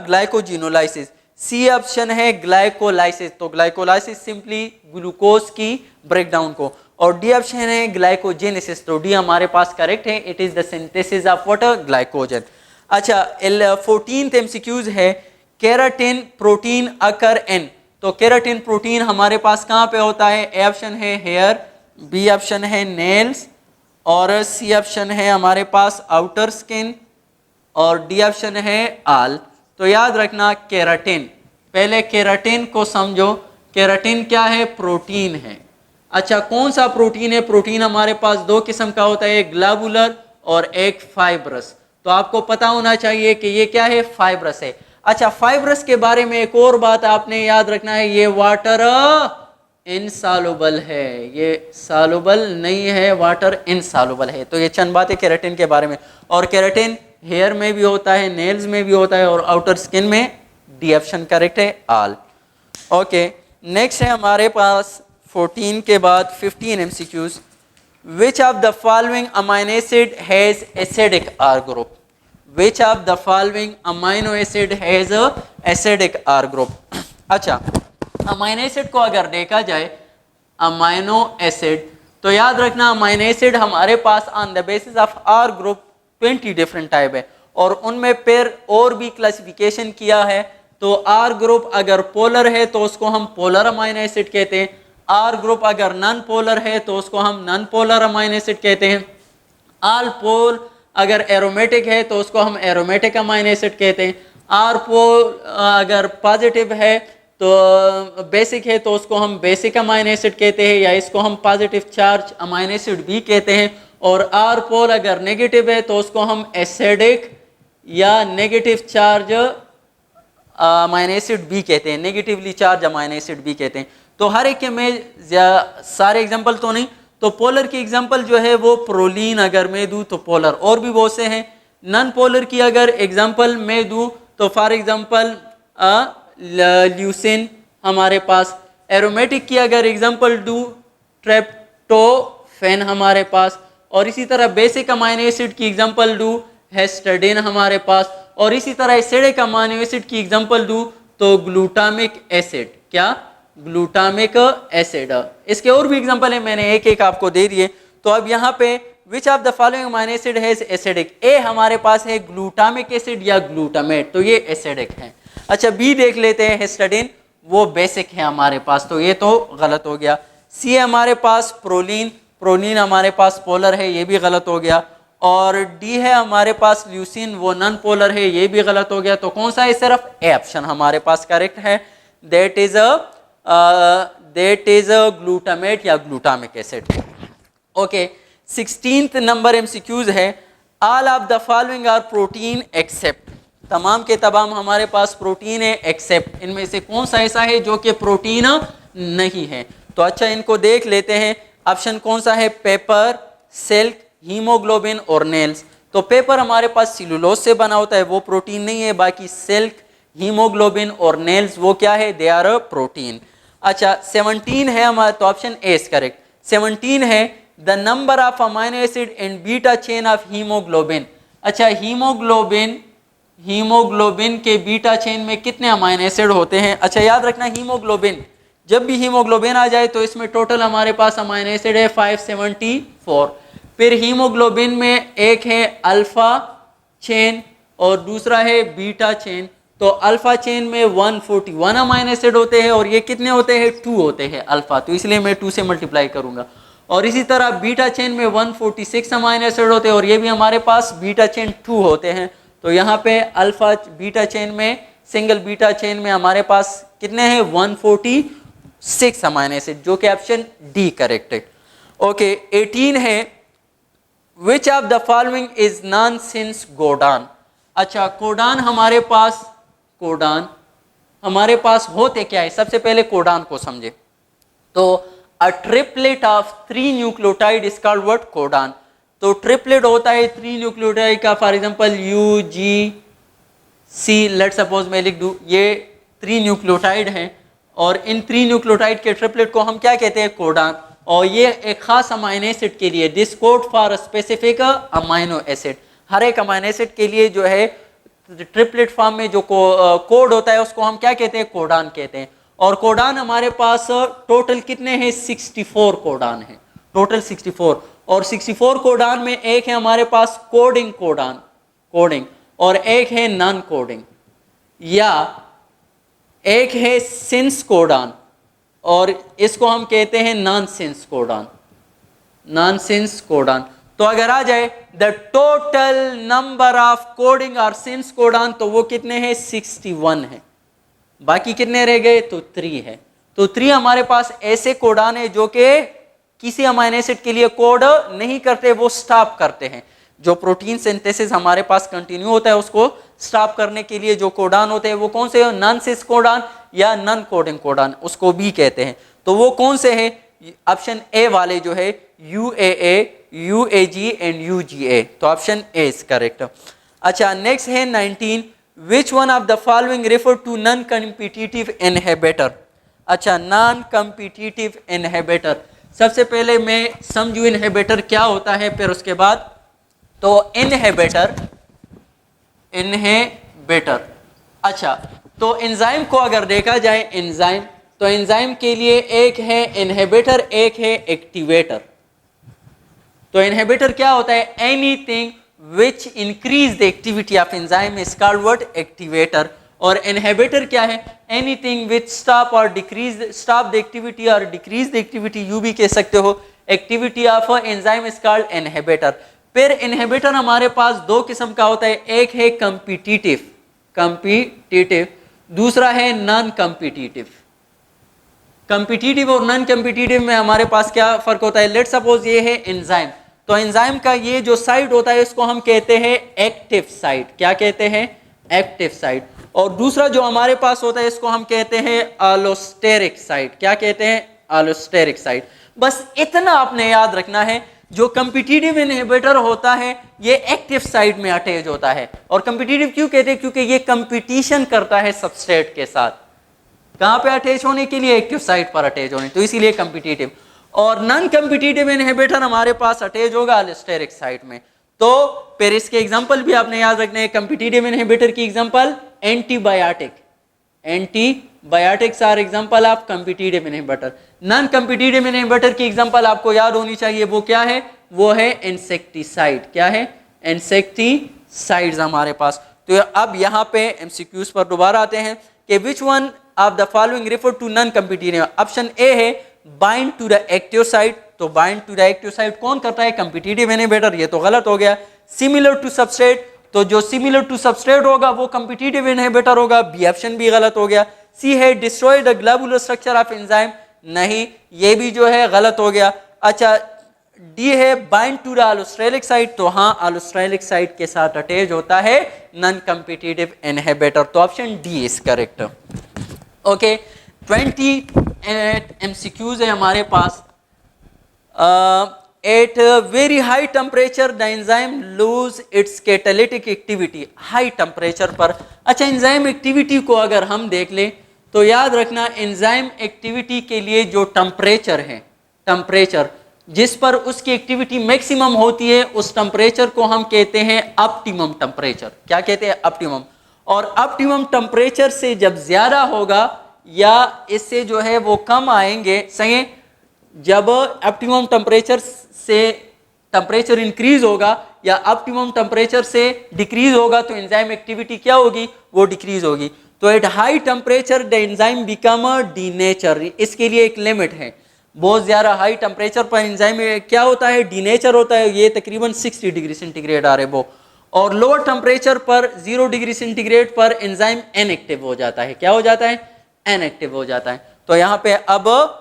Glycogenolysis. C option है ग्लाइकोलाइसिस। तो ग्लाइकोलाइसिस सिंपली ग्लूकोज की ब्रेकडाउन को। और डी ऑप्शन है ग्लाइकोजेनेसिस। तो डी हमारे पास करेक्ट है, it is the synthesis of what? Glycogen. अच्छा, 14th एमसीक्यूज है केराटिन प्रोटीन अकर इन। तो केराटिन प्रोटीन हमारे पास कहाँ पे होता है? ए ऑप्शन है हेयर, बी ऑप्शन है नेल्स, और सी ऑप्शन है हमारे पास आउटर स्किन, और डी ऑप्शन है आल। तो याद रखना केराटिन, पहले केराटिन को समझो। केराटिन क्या है? प्रोटीन है। अच्छा, कौन सा प्रोटीन है? प्रोटीन हमारे पास दो किस्म का होता है, एक ग्लोबुलर और एक फाइब्रस। तो आपको पता होना चाहिए कि ये क्या है? फाइब्रस है। अच्छा, फाइब्रस के बारे में एक और बात आपने याद रखना है, ये वाटर इनसॉल्युबल है, ये सॉल्युबल नहीं है, वाटर इनसॉल्युबल है। तो ये चंद बातें केराटिन के बारे में। और केराटिन हेयर में भी होता है, नेल्स में भी होता है, और आउटर स्किन में। डी ऑप्शन करेक्ट है, आल। ओके, नेक्स्ट है हमारे पास 14 के बाद 15 MCQs. Which of the following amino acid has acidic R group? Which of the following amino acid has acidic R group? अच्छा, अमाइनो एसिड को अगर देखा जाए, अमाइनो एसिड, तो याद रखना अमाइनो एसिड हमारे पास on the basis of R group 20 different type है, और उनमें फिर और भी क्लासिफिकेशन किया है। तो आर ग्रुप अगर पोलर है तो उसको हम पोलर अमाइनो एसिड कहते हैं। आर ग्रुप अगर नॉन पोलर है तो उसको हम नॉन पोलर अमाइनो एसिड कहते हैं। अगर एरोमेटिक है तो उसको हम एरोमेटिक अमाइनो एसिड कहते हैं। आर पोल अगर पॉजिटिव है तो बेसिक है तो उसको हम बेसिक अमाइनो एसिड कहते हैं, या इसको हम पॉजिटिव चार्ज अमाइनो एसिड भी कहते हैं। और आर पोल अगर नेगेटिव है तो उसको हम एसिडिक या नेगेटिव चार्ज अमाइनो एसिड भी कहते हैं, नेगेटिवली चार्ज अमाइनो एसिड भी कहते हैं। तो हर एक के मैं सारे एग्जांपल तो नहीं, तो पोलर की एग्जांपल जो है वो प्रोलीन अगर मैं दूं तो पोलर, और भी बहुत से हैं। नॉन पोलर की अगर एग्जांपल मैं दूं तो फॉर एग्जांपल ल्यूसिन हमारे पास। एरोमेटिक की अगर एग्जांपल दूं ट्रेप्टोफेन हमारे पास। और इसी तरह बेसिक अमाइनो एसिड की एग्जांपल दूं हिस्टिडाइन हमारे पास। और इसी तरह एसिडिक अमाइनो एसिड की एग्जांपल दूं तो ग्लूटामिक एसिड, क्या ग्लूटामिक एसिड। इसके और भी एग्जांपल है, मैंने एक एक आपको दे दिए। तो अब यहाँ पे which of the following amino acid has acidic, A हमारे पास है ग्लूटामिक एसिड या ग्लूटामेट, तो ये एसिडिक है। अच्छा बी देख लेते हैं, हिस्टिडाइन, वो बेसिक है हमारे पास, तो ये तो गलत हो गया। सी हमारे पास प्रोलीन, प्रोलीन हमारे पास पोलर है, ये भी गलत हो गया। और डी है हमारे पास ल्यूसिन, वो नॉन पोलर है, ये भी गलत हो गया। तो कौन सा है, सिर्फ ए ऑप्शन हमारे पास करेक्ट है, दैट इज ग्लूटामेट या glutamic acid. Okay, 16th number MCQs है, all of the following are protein except, तमाम के तमाम हमारे पास प्रोटीन है एक्सेप्ट, इनमें से कौन सा ऐसा है जो कि प्रोटीन नहीं है। तो अच्छा इनको देख लेते हैं, ऑप्शन कौन सा है, पेपर, सिल्क, हीमोग्लोबिन और नेल्स। तो पेपर हमारे पास सेलुलोज से बना होता है, वो प्रोटीन नहीं है। बाकी सिल्क, हीमोग्लोबिन और नेल्स वो क्या है, दे आर प्रोटीन। अच्छा 17 है हमारा, तो ऑप्शन ए इज करेक्ट। 17 है the number of amino acid in beta chain of haemoglobin. अच्छा हीमोग्लोबिन के बीटा चेन में कितने अमाइनो एसिड होते हैं। अच्छा याद रखना, हीमोग्लोबिन, जब भी हीमोग्लोबिन आ जाए तो इसमें टोटल हमारे पास अमाइनो एसिड है 574। फिर हीमोग्लोबिन में एक है अल्फा चेन और दूसरा है बीटा चेन। तो अल्फा चेन में 141 अमाइनो एसिड होते हैं और ये कितने होते हैं, 2 होते हैं अल्फा, तो इसलिए मैं 2 से मल्टीप्लाई करूंगा। और इसी तरह बीटा चेन में 146 अमाइनो एसिड होते हैं और ये भी हमारे पास बीटा चेन 2 होते हैं। तो यहाँ पे अल्फा बीटा चेन में, सिंगल बीटा चेन में हमारे पास कितने हैं, 146 अमाइनो एसिड, जो कि ऑप्शन डी करेक्ट है। ओके 18 है which of the following is nonsense codon. अच्छा कोडान हमारे पास होते क्या है, सबसे पहले कोडान को समझे। तो a triplet of 3 nucleotide is called what, codon. तो ट्रिपलेट होता है 3 न्यूक्लियोटाइड का, for example U G C, let suppose मैं लिख दूं, ये 3 न्यूक्लियोटाइड हैं और इन 3 न्यूक्लियोटाइड के ट्रिपलेट को हम क्या कहते हैं, कोडान। और ये एक खास अमाइनो एसिड के लिए, this code for specific amino acid, हर एक अमाइनो एसिड के लिए जो है ट्रिपलेट फॉर्म में जो कोड होता है उसको हम क्या कहते हैं, कोडान कहते हैं। और कोडान हमारे पास टोटल कितने हैं, 64 कोडान है, टोटल 64। और 64 कोडान में एक है हमारे पास कोडिंग कोडान, कोडिंग, और एक है नॉन कोडिंग, या एक है सेंस कोडान और इसको हम कहते हैं नॉनसेंस कोडान, नॉनसेंस कोडान। तो अगर आ जाए the total number of coding और सेंस कोडान, तो वो कितने हैं, 61 है। बाकी कितने रह गए, तो 3 है। तो 3 हमारे पास ऐसे कोडान है जो कि किसी अमाइनो एसिड के लिए कोड नहीं करते, वो स्टॉप करते हैं। जो प्रोटीन सिंथेसिस हमारे पास कंटिन्यू होता है उसको स्टॉप करने के लिए जो कोडान होते हैं वो कौन से, नॉनसेंस कोडान या नॉन कोडिंग कोडान उसको भी कहते हैं। तो वो कौन से हैं, ऑप्शन ए वाले जो है UAA, UAG एंड UGA, तो ऑप्शन ए इज करेक्ट। अच्छा नेक्स्ट है 19, which one of the following refer to non competitive inhibitor. अच्छा नॉन कॉम्पिटिटिव इनहिबिटर, सबसे पहले मैं समझू इनहिबिटर क्या होता है, फिर उसके बाद तो इनहिबिटर। अच्छा तो एंजाइम को अगर देखा जाए, एंजाइम, तो एंजाइम के लिए एक है इनहिबिटर, एक है एक्टिवेटर। तो इनहिबिटर क्या होता है, anything which increase the activity of enzyme is called what, activator. और इनहिबिटर क्या है, एनीथिंग विच स्टॉप और डिक्रीज, स्टॉप द एक्टिविटी और डिक्रीज द एक्टिविटी, यू भी कह सकते हो, activity of enzyme is called inhibitor. फिर इनहिबिटर हमारे पास दो किस्म का होता है, एक है कंपिटिटिव, दूसरा है नॉन कंपिटिटिव। कंपिटिटिव और नॉन कंपिटिटिव में हमारे पास क्या फर्क होता है? लेट सपोज ये है एंजाइम, तो एंजाइम का ये जो साइट होता है इसको हम कहते हैं एक्टिव साइट। क्या कहते हैं? Active site. और दूसरा जो हमारे पास होता है इसको हम कहते हैं एलोस्टेरिक साइट। क्या कहते हैं? Allosteric site. बस इतना आपने याद रखना है, जो कंपिटिटिव इनहिबिटर होता है ये एक्टिव साइट में अटैच होता है। और कंपिटिटिव क्यों कहते हैं? क्योंकि ये कंपटीशन करता है सबस्ट्रेट के साथ। कहां पे अटैच होने के लिए? एक्टिव साइट पर अटैच होने, तो इसीलिए कंपिटिटिव। और नॉन कंपिटिटिव इनहिबिटर हमारे पास अटैच होगा एलोस्टेरिक साइट में। तो फिर इसके एग्जांपल भी आपने याद रखने हैं। कंपिटिटिव इनहिबिटर की example antibiotics are example of competitive inhibitor. Non competitive inhibitor की एग्जांपल आपको याद होनी चाहिए, वो क्या है? वो है इंसेक्टिसाइड। क्या है? इंसेक्टिसाइड्स हमारे पास। तो अब यहाँ पे एमसीक्यूज पर दोबारा आते हैं कि which one of the following refer to non competitive. Option A है bind to the active site. तो bind to the active site कौन करता है? Competitive inhibitor. ये तो गलत हो गया। सिमिलर टू सबस्ट्रेट, तो जो सिमिलर टू सबस्ट्रेट होगा वो कंपिटिटिव इनहिबिटर होगा। बी ऑप्शन भी गलत हो गया। सी है destroy the globular structure of enzyme. नहीं, ये भी जो है गलत हो गया। अच्छा, डी है bind to the allosteric site. तो हाँ, एलोस्ट्रेलिक साइट के साथ अटैच होता है नॉन कंपिटिटिव इनहिबिटर। तो option D is correct. Okay, 28 MCQs है हमारे पास। At very high temperature the enzyme lose its catalytic activity. High temperature पर, अच्छा एंजाइम एक्टिविटी को अगर हम देख लें तो याद रखना एंजाइम एक्टिविटी के लिए जो टेम्परेचर है, टेम्परेचर जिस पर उसकी एक्टिविटी मैक्सिमम होती है, उस टेम्परेचर को हम कहते हैं ऑप्टिमम टेम्परेचर। क्या कहते हैं? ऑप्टिमम। और ऑप्टिमम टेम्परेचर से जब ज्यादा होगा या इससे जो है वो कम आएंगे, सही, जब ऑप्टिमम टेम्परेचर से टेम्परेचर इंक्रीज होगा या ऑप्टिमम टेम्परेचर से डिक्रीज होगा तो एंजाइम एक्टिविटी क्या होगी? वो डिक्रीज होगी। तो at high temperature the enzyme become denature. इसके लिए एक लिमिट है। बहुत ज्यादा हाई टेम्परेचर पर एंजाइम क्या होता है? डीनेचर होता है। ये तकरीबन 60 डिग्री सेंटीग्रेड आ रहे वो। और लोअर टेम्परेचर पर 0 डिग्री सेंटीग्रेड पर एंजाइम इनएक्टिव हो जाता है। क्या हो जाता है? इनएक्टिव हो जाता है। तो यहाँ पे अब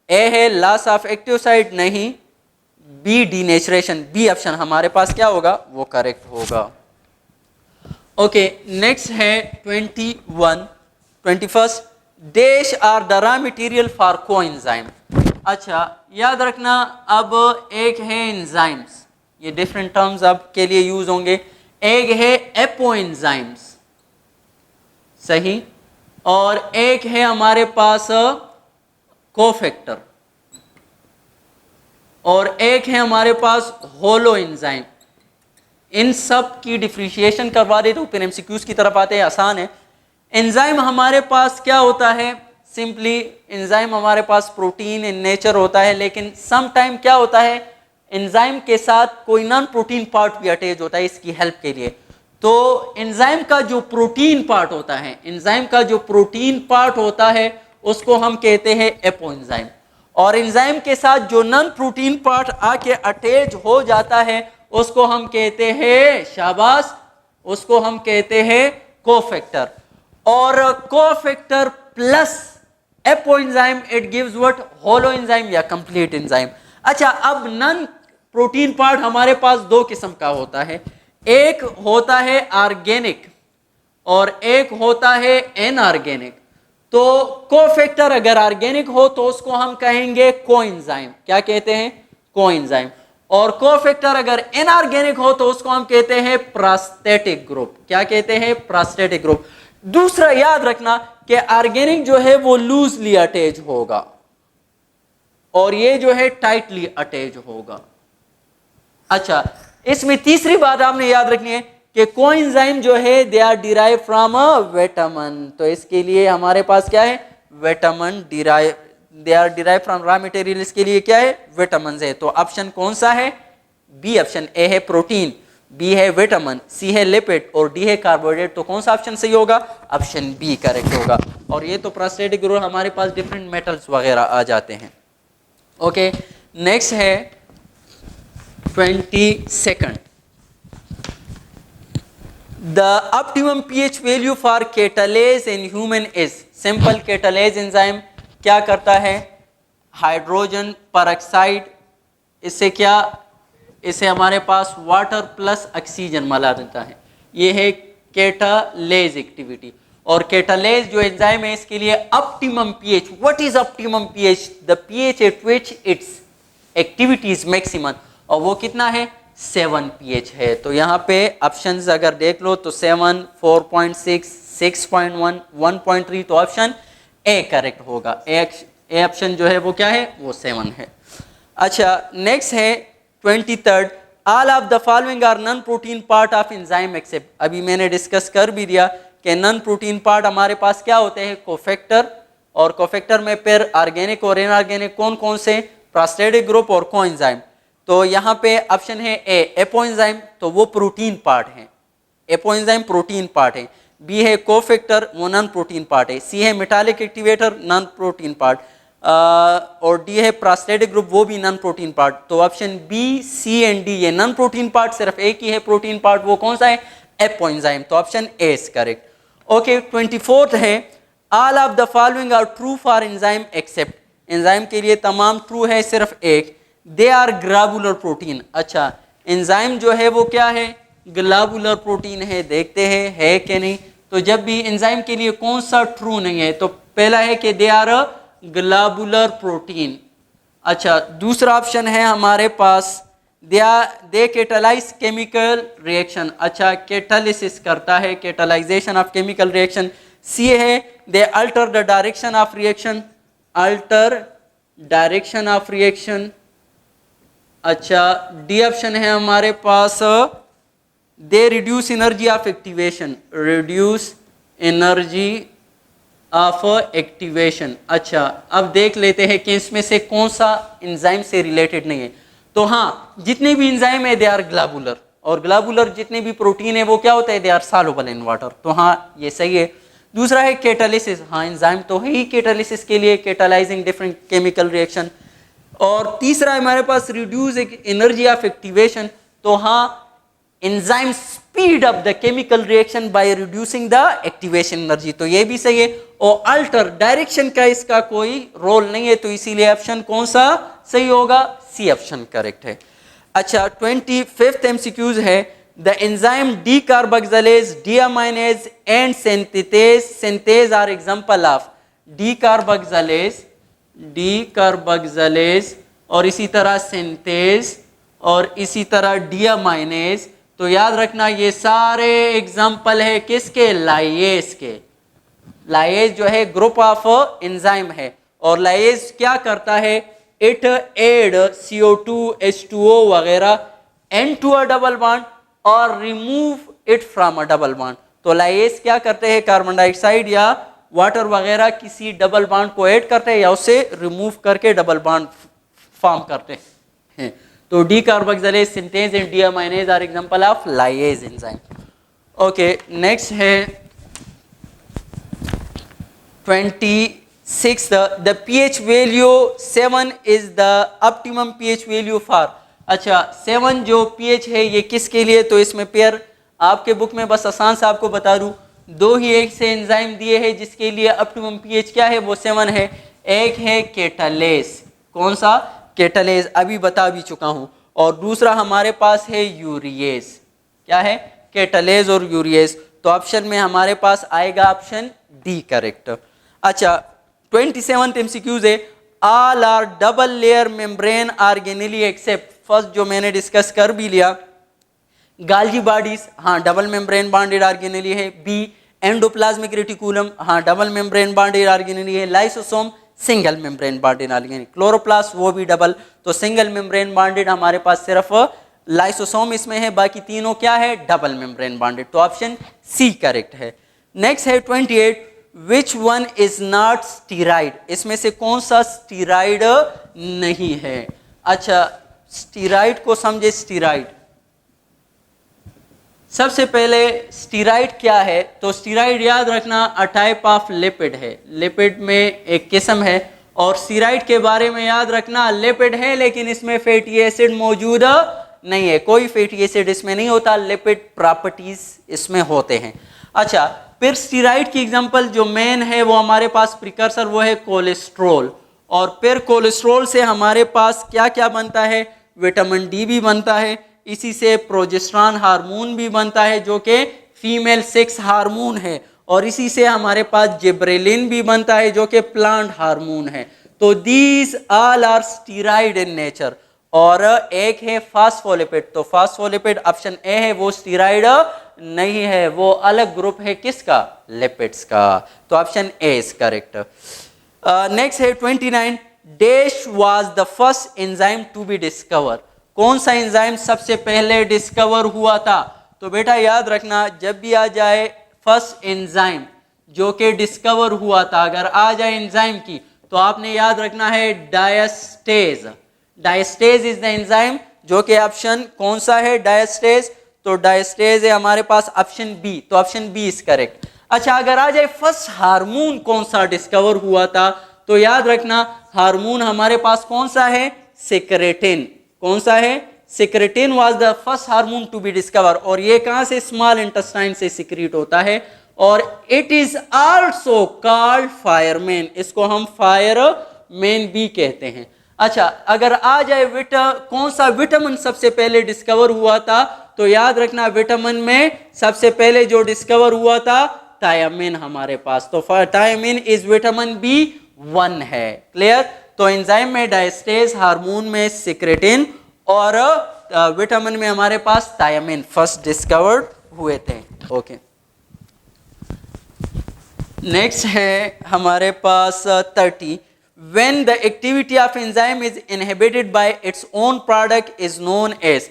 ए है लॉस ऑफ एक्टिव साइट, नहीं, बी डीनेचरेशन। बी ऑप्शन हमारे पास क्या होगा? वो करेक्ट होगा। ओके, नेक्स्ट है 21 dash are the raw material for coenzyme. अच्छा, याद रखना, अब एक है एंजाइम्स, ये डिफरेंट टर्म्स आपके लिए यूज होंगे। एक है एपोएंजाइम्स, सही, और एक है हमारे पास कोफैक्टर, और एक है हमारे पास होलो एंजाइम। इन सब की डिफ्रेंशिएशन करवा दे तो फिर एमसीक्यूज की तरफ आते हैं, आसान है। एंजाइम हमारे पास क्या होता है? सिंपली एंजाइम हमारे पास प्रोटीन इन नेचर होता है, लेकिन सम टाइम क्या होता है, एंजाइम के साथ कोई नॉन प्रोटीन पार्ट भी अटैच होता है इसकी हेल्प के लिए। तो एंजाइम का जो प्रोटीन पार्ट होता है, एंजाइम का जो प्रोटीन पार्ट होता है उसको हम कहते हैं एपोएंजाइम। और एंजाइम के साथ जो नॉन प्रोटीन पार्ट आके अटैच हो जाता है उसको हम कहते हैं, शाबाश, उसको हम कहते हैं कोफैक्टर। और cofactor plus apoenzyme it gives what? Holo enzyme या कंप्लीट एंजाइम। अच्छा, अब नॉन प्रोटीन पार्ट हमारे पास दो किस्म का होता है, एक होता है ऑर्गेनिक और एक होता है इनऑर्गेनिक। तो कोफैक्टर अगर ऑर्गेनिक हो तो उसको हम कहेंगे कोएंजाइम। क्या कहते हैं? कोएंजाइम। और कोफैक्टर अगर इनऑर्गेनिक हो तो उसको हम कहते हैं प्रोस्थेटिक ग्रुप। क्या कहते हैं? Prosthetic group. दूसरा याद रखना कि ऑर्गेनिक जो है वो लूजली अटैच होगा और ये जो है टाइटली अटैच होगा। अच्छा, इसमें तीसरी बात आपने याद रखनी है कि कोएंजाइम जो है they are derive from a vitamin. तो इसके लिए हमारे पास क्या है? Vitamin derive, they are derive from raw material. इसके लिए क्या है? विटामिन है। तो ऑप्शन कौन सा है? B option. ए है प्रोटीन, बी है विटामिन, सी है लिपिड और डी है कार्बोहाइड्रेट। तो कौन सा ऑप्शन सही होगा? ऑप्शन बी करेक्ट होगा। और ये तो प्रोस्थेटिक ग्रुप हमारे पास डिफरेंट मेटल्स वगैरह आ जाते हैं। ओके, नेक्स्ट है 22nd, the optimum pH value for catalase in human is, simple catalase enzyme क्या करता है, हाइड्रोजन परऑक्साइड, इससे क्या, इसे हमारे पास वाटर प्लस ऑक्सीजन मिला देता है, ये है कैटालेज एक्टिविटी। और कैटालेज जो एंजाइम है इसके लिए optimum pH, what is optimum pH, the pH at which it's activity is maximum, और वो कितना है 7 पीएच है। तो यहाँ पे ऑप्शंस अगर देख लो तो 7, 4.6, 6.1, 1.3, तो ऑप्शन ए करेक्ट होगा। ए ऑप्शन जो है वो क्या है, वो 7 है। अच्छा नेक्स्ट है 23rd, all of the following are non protein part of enzyme except, अभी मैंने डिस्कस कर भी दिया कि नॉन प्रोटीन पार्ट हमारे पास क्या होते हैं, कोफैक्टर, और कोफैक्टर में फिर ऑर्गेनिक और इनऑर्गेनिक कौन कौन से, प्रोस्टेटिक ग्रुप और कोएंजाइम। तो यहाँ पे ऑप्शन है ए एपोएंजाइम, तो वो प्रोटीन पार्ट है, एपोएंजाइम प्रोटीन पार्ट है। बी है कोफैक्टर, वो नॉन प्रोटीन पार्ट है। सी है metallic activator, non protein part, और डी है प्रोस्टेटिक ग्रुप, वो भी नॉन प्रोटीन पार्ट। तो option B, C and D ये नॉन प्रोटीन पार्ट, सिर्फ एक ही है प्रोटीन पार्ट, वो कौन सा है, एपोएंजाइम। तो option A is correct. Okay 24th है, all of the following are true for enzyme except, enzyme के लिए तमाम ट्रू है सिर्फ एक, दे आर ग्लोबुलर प्रोटीन। अच्छा एंजाइम जो है वो क्या है, ग्लोबुलर प्रोटीन है, देखते हैं है कि नहीं। तो जब भी एंजाइम के लिए कौन सा ट्रू नहीं है, तो पहला है कि दे आर ग्लोबुलर प्रोटीन। अच्छा दूसरा ऑप्शन है हमारे पास दे कैटालाइज केमिकल रिएक्शन, अच्छा कैटालिसिस करता है, catalysation of chemical reaction. C है they alter the direction of reaction, alter direction of reaction. अच्छा डी ऑप्शन है हमारे पास they reduce energy of activation, reduce energy of activation. अच्छा अब देख लेते हैं कि इसमें से कौन सा एंजाइम से रिलेटेड नहीं है। तो हाँ जितने भी एंजाइम है दे आर ग्लोबुलर, और ग्लोबुलर जितने भी प्रोटीन है वो क्या होता है, they are soluble in water. तो हाँ ये सही है। दूसरा है कैटालिसिस, हाँ एंजाइम तो है ही कैटालिसिस के लिए, कैटालाइजिंग डिफरेंट केमिकल रिएक्शन। और तीसरा है हमारे पास रिड्यूस एनर्जी ऑफ एक्टिवेशन, तो हाँ enzyme speed up the chemical reaction by reducing the activation energy, तो ये भी सही है। और अल्टर डायरेक्शन का इसका कोई रोल नहीं है, तो इसीलिए ऑप्शन कौन सा सही होगा, सी ऑप्शन करेक्ट है। अच्छा 25th एमसीक्यूज है, the enzyme decarboxylase, deaminase and synthase are example of, decarboxylase और इसी तरह सिंथेज और इसी तरह डीअमाइनेज। तो याद रखना ये सारे एग्जाम्पल है किसके, लाइएज के। लाइएज जो है ग्रुप ऑफ एंजाइम है, और लाइएज क्या करता है, इट एड CO2 H2O वगैरह and to a double bond और remove it from a double bond. तो लाइएज क्या करते हैं, कार्बन डाइऑक्साइड या वाटर वगैरह किसी डबल बॉन्ड को ऐड करते हैं या उसे रिमूव करके डबल बॉन्ड फॉर्म करते हैं। तो decarboxylase, synthase and deaminase are example of lyase enzyme. Okay next है 26, the pH value 7 is the optimum pH value for, अच्छा 7 जो pH है ये किसके लिए, तो इसमें पेयर आपके बुक में बस आसान से आपको बता दूं, दो ही एक से एंजाइम दिए हैं जिसके लिए ऑप्टिमम pH क्या है, वो 7 है। एक है कैटालेज, कौन सा, कैटालेज अभी बता भी चुका हूं, और दूसरा हमारे पास है यूरिएज, क्या है, कैटालेज और यूरिएज। तो ऑप्शन में हमारे पास आएगा ऑप्शन डी करेक्ट। अच्छा 27th एमसीक्यूज है, all are double layer membrane organelle except, first जो मैंने डिस्कस कर भी लिया, गाल्जी बॉडीज, हाँ डबल मेम्ब्रेन बॉन्डेड ऑर्गेनेली है। बी एंडोप्लाज्मिक रेटिकुलम, हाँ डबल मेम्ब्रेन बॉन्डेड ऑर्गेनेली है। Lysosome single membrane bonded organelle, chloroplast वो भी डबल, तो सिंगल मेम्ब्रेन बॉन्डेड हमारे पास सिर्फ लाइसोसोम इसमें है, बाकी तीनों क्या है, डबल मेम्ब्रेन बॉन्डेड। तो ऑप्शन सी करेक्ट है। नेक्स्ट है 28, विच वन इज नॉट स्टीराइड, इसमें से कौन सा स्टीराइड नहीं है। अच्छा स्टीराइड को समझे, स्टीराइड सबसे पहले स्टीराइड क्या है, तो स्टीराइड याद रखना अ टाइप ऑफ लिपिड है, लिपिड में एक किस्म है। और स्टीराइड के बारे में याद रखना लिपिड है लेकिन इसमें फैटी एसिड मौजूद नहीं है, कोई फैटी एसिड इसमें नहीं होता, लिपिड प्रॉपर्टीज इसमें होते हैं। अच्छा, फिर स्टीराइड की एग्जांपल जो मेन है वो हमारे पास प्रिकर्सर वो है कोलेस्ट्रॉल, और फिर कोलेस्ट्रॉल से हमारे पास क्या क्या बनता है, विटामिन डी भी बनता है, इसी से प्रोजेस्टेरॉन हार्मोन भी बनता है जो कि फीमेल सेक्स हार्मोन है, और इसी से हमारे पास जिब्रेलिन भी बनता है जो कि प्लांट हार्मोन है। तो these all are steroid in nature. और एक है फास्फोलिपिड, तो फास्फोलिपिड ऑप्शन ए है, वो स्टीराइड नहीं है, वो अलग ग्रुप है किसका, लिपिड्स का। तो option A is correct. Next है 29, dash was the first enzyme to be discover. कौन सा एंजाइम सबसे पहले डिस्कवर हुआ था? तो बेटा याद रखना, जब भी आ जाए फर्स्ट एंजाइम जो कि डिस्कवर हुआ था, अगर आ जाए एंजाइम की, तो आपने याद रखना है diastase. Diastase is the enzyme जो कि ऑप्शन कौन सा है, डायस्टेज। तो डायस्टेज है हमारे पास ऑप्शन बी, तो ऑप्शन बी इज करेक्ट। अच्छा, अगर आ जाए फर्स्ट हार्मोन कौन सा डिस्कवर हुआ था, तो याद रखना हार्मोन हमारे पास कौन सा है, सेक्रेटिन। कौन सा है, secretin was the first hormone to be discover, और ये कहां से, स्मॉल इंटेस्टाइन से सिक्रीट होता है, और it is also called fireman, इसको हम फायरमैन भी कहते हैं। अच्छा, अगर आ जाए कौन सा विटामिन सबसे पहले डिस्कवर हुआ था, तो याद रखना विटामिन में सबसे पहले जो डिस्कवर हुआ था थायमिन हमारे पास, तो थायमिन इज विटामिन बी 1 है। क्लियर? तो एंजाइम में डायस्टेज, हार्मोन में सिक्रेटिन, और विटामिन में हमारे पास थायमिन फर्स्ट डिस्कवर्ड हुए थे। ओके, नेक्स्ट है हमारे पास 30, when the activity of enzyme is inhibited by its own product is known as।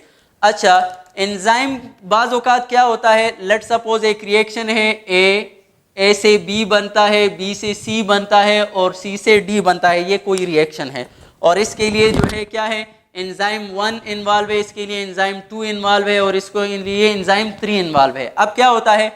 अच्छा, एंजाइम बाज औकात क्या होता है, लेट सपोज एक रिएक्शन है, ए से बी बनता है, बी से सी बनता है, और सी से डी बनता है, ये कोई रिएक्शन है, और इसके लिए जो है क्या है, एंजाइम 1 इन्वॉल्व है, इसके लिए एंजाइम 2 इन्वॉल्व है, और इसको लिए एंजाइम 3 इन्वॉल्व है। अब क्या होता है,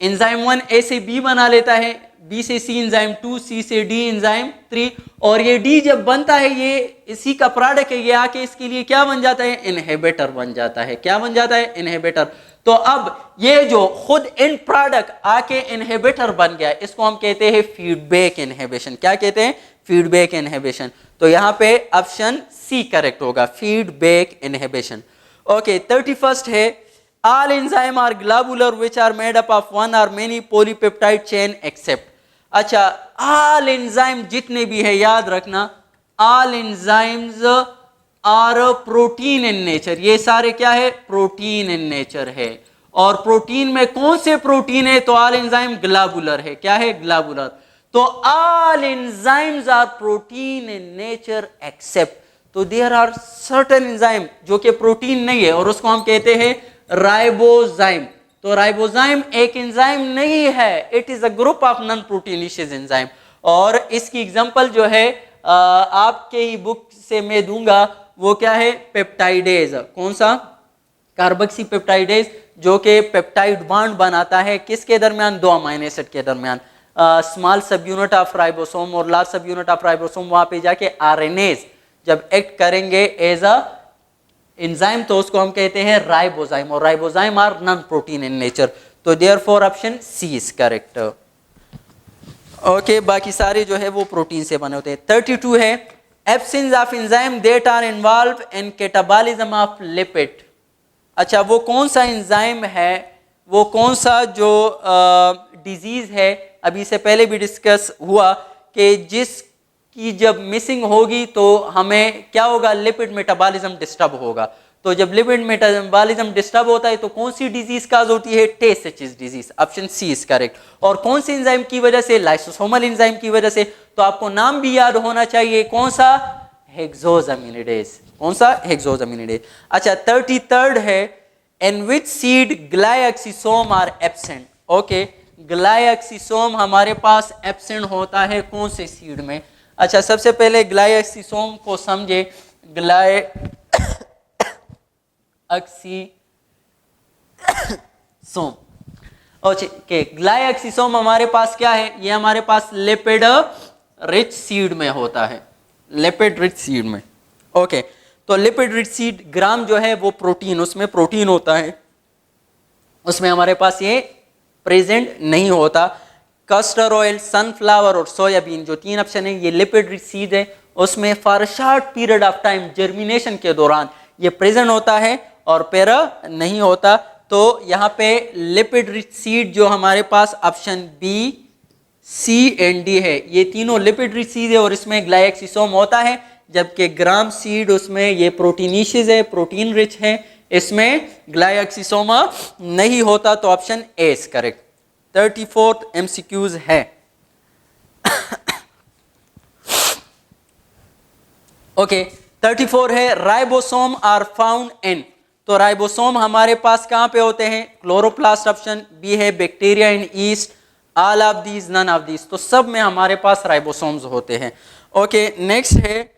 एंजाइम 1 ए से बी बना लेता है, बी से सी एंजाइम 2, सी से डी एंजाइम 3, और ये डी जब बनता है, ये इसी का प्रोडक्ट है, ये आके इसके लिए क्या बन जाता है, इनहिबिटर बन जाता है। क्या बन जाता है, इनहिबिटर। तो अब ये जो खुद इन प्रोडक्ट आके इनहिबिटर बन गया, इसको हम कहते हैं फीडबैक इनहिबिशन। क्या कहते हैं, फीडबैक इनहिबिशन। तो यहाँ पे ऑप्शन सी करेक्ट होगा, फीडबैक इनहिबिशन। ओके, 31 है, all enzyme are globular which are made up of one or many polypeptide chain except। अच्छा, all enzyme जितने भी है याद रखना, all enzymes are protein in nature, ये सारे क्या है, प्रोटीन इन नेचर है। और प्रोटीन में कौन से प्रोटीन है, तो all enzyme ग्लोबुलर है। क्या है, ग्लोबुलर। तो all enzymes are protein in nature except, तो देयर आर सर्टेन एंजाइम जो कि प्रोटीन नहीं है, और उसको हम कहते हैं राइबोजाइम। तो राइबोजाइम एक एंजाइम नहीं है, it is a group of non proteinaceous enzyme. और इसकी एग्जांपल जो है आपके ही बुक से मैं दूंगा, वो क्या है, पेप्टाइडेज। कौन सा, कार्बोक्सी पेप्टाइडेज, जो कि पेप्टाइड बॉन्ड बनाता है किसके दरमियान, 2 अमीनो एसिड के दरमियान। Small subunit of ribosome और large subunit of ribosome वहां पे जाके आरएनएज जब एक्ट करेंगे एज अ एंजाइम, तो उसको हम कहते हैं राइबोजाइम, और ribozyme are non protein in nature. तो therefore option C is correct. Okay, बाकी सारे जो है वो प्रोटीन से बने होते हैं। 32 है, absence of enzyme that are involve in catabolism of lipid. अच्छा, वो कौन सा एंजाइम है, वो कौन सा जो डिजीज है, अभी से पहले भी डिस्कस हुआ कि जिसकी जब मिसिंग होगी तो हमें क्या होगा, लिपिड मेटाबॉलिज्म डिस्टर्ब होगा। तो जब लिपिड मेटाबॉलिज्म डिस्टर्ब होता है तो कौन सी डिजीज काज होती है, Tay Sachs disease. Option C is correct. और कौन सी एंजाइम की वजह से, लाइसोसोमल एंजाइम की वजह से। तो आपको नाम भी याद होना चाहिए, कौन सा, हेक्सोजामिनिडेज। कौन सा, हेक्सोजामिनिडेज। अच्छा, 33 है, इन विच सीड ग्लाइक्सिसोम आर एब्सेंट। ओके, ग्लाइक्सिसोम हमारे पास एब्सेंट होता है कौन से सीड में। अच्छा, सबसे पहले ग्लाइक्सिसोम को समझे, ग्लाइक्सिसोम। ओके, ग्लाइक्सिसोम हमारे पास क्या है, ये हमारे पास लिपिड रिच सीड में होता है, लिपिड रिच सीड में। ओके, तो लिपिड रिच सीड ग्राम जो है वो प्रोटीन, उसमें प्रोटीन होता है, उसमें हमारे पास ये प्रेजेंट नहीं होता। कस्टर ऑयल, सनफ्लावर और सोयाबीन जो 3 ऑप्शन है ये लिपिड रिच सीड है, उसमें for a short period of time germination के दौरान ये प्रेजेंट होता है और पैरा नहीं होता। तो यहाँ पे लिपिड रिच सीड जो हमारे पास option B, C and D है, ये तीनों लिपिड रिच सीड है और इसमें ग्लाइक्सिसोम होता है, जबकि ग्राम सीड उसमें ये प्रोटीनिशियस है, प्रोटीन रिच है, इसमें ग्लाइक्सिसोमा नहीं होता। तो option A is correct. 34th MCQs है। ओके 34 है राइबोसोम आर फाउंड इन। तो राइबोसोम हमारे पास कहां पे होते हैं? क्लोरोप्लास्ट ऑप्शन बी है, bacteria in yeast, all of these, none of these. तो सब में हमारे पास राइबोसोम्स होते हैं। ओके नेक्स्ट है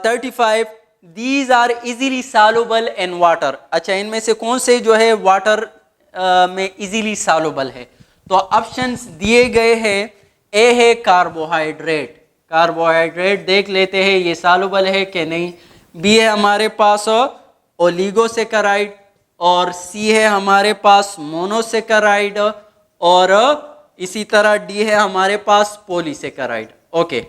35 these are easily soluble in water. अच्छा इनमें से कौन से जो है वाटर में इजीली सॉल्युबल है? तो ऑप्शंस दिए गए हैं, ए है कार्बोहाइड्रेट, कार्बोहाइड्रेट देख लेते हैं ये सॉल्युबल है कि नहीं। बी है हमारे पास ओलिगोसेकेराइड और सी है हमारे पास मोनोसेकेराइड और इसी तरह डी है हमारे पास पॉलीसेकेराइड। ओके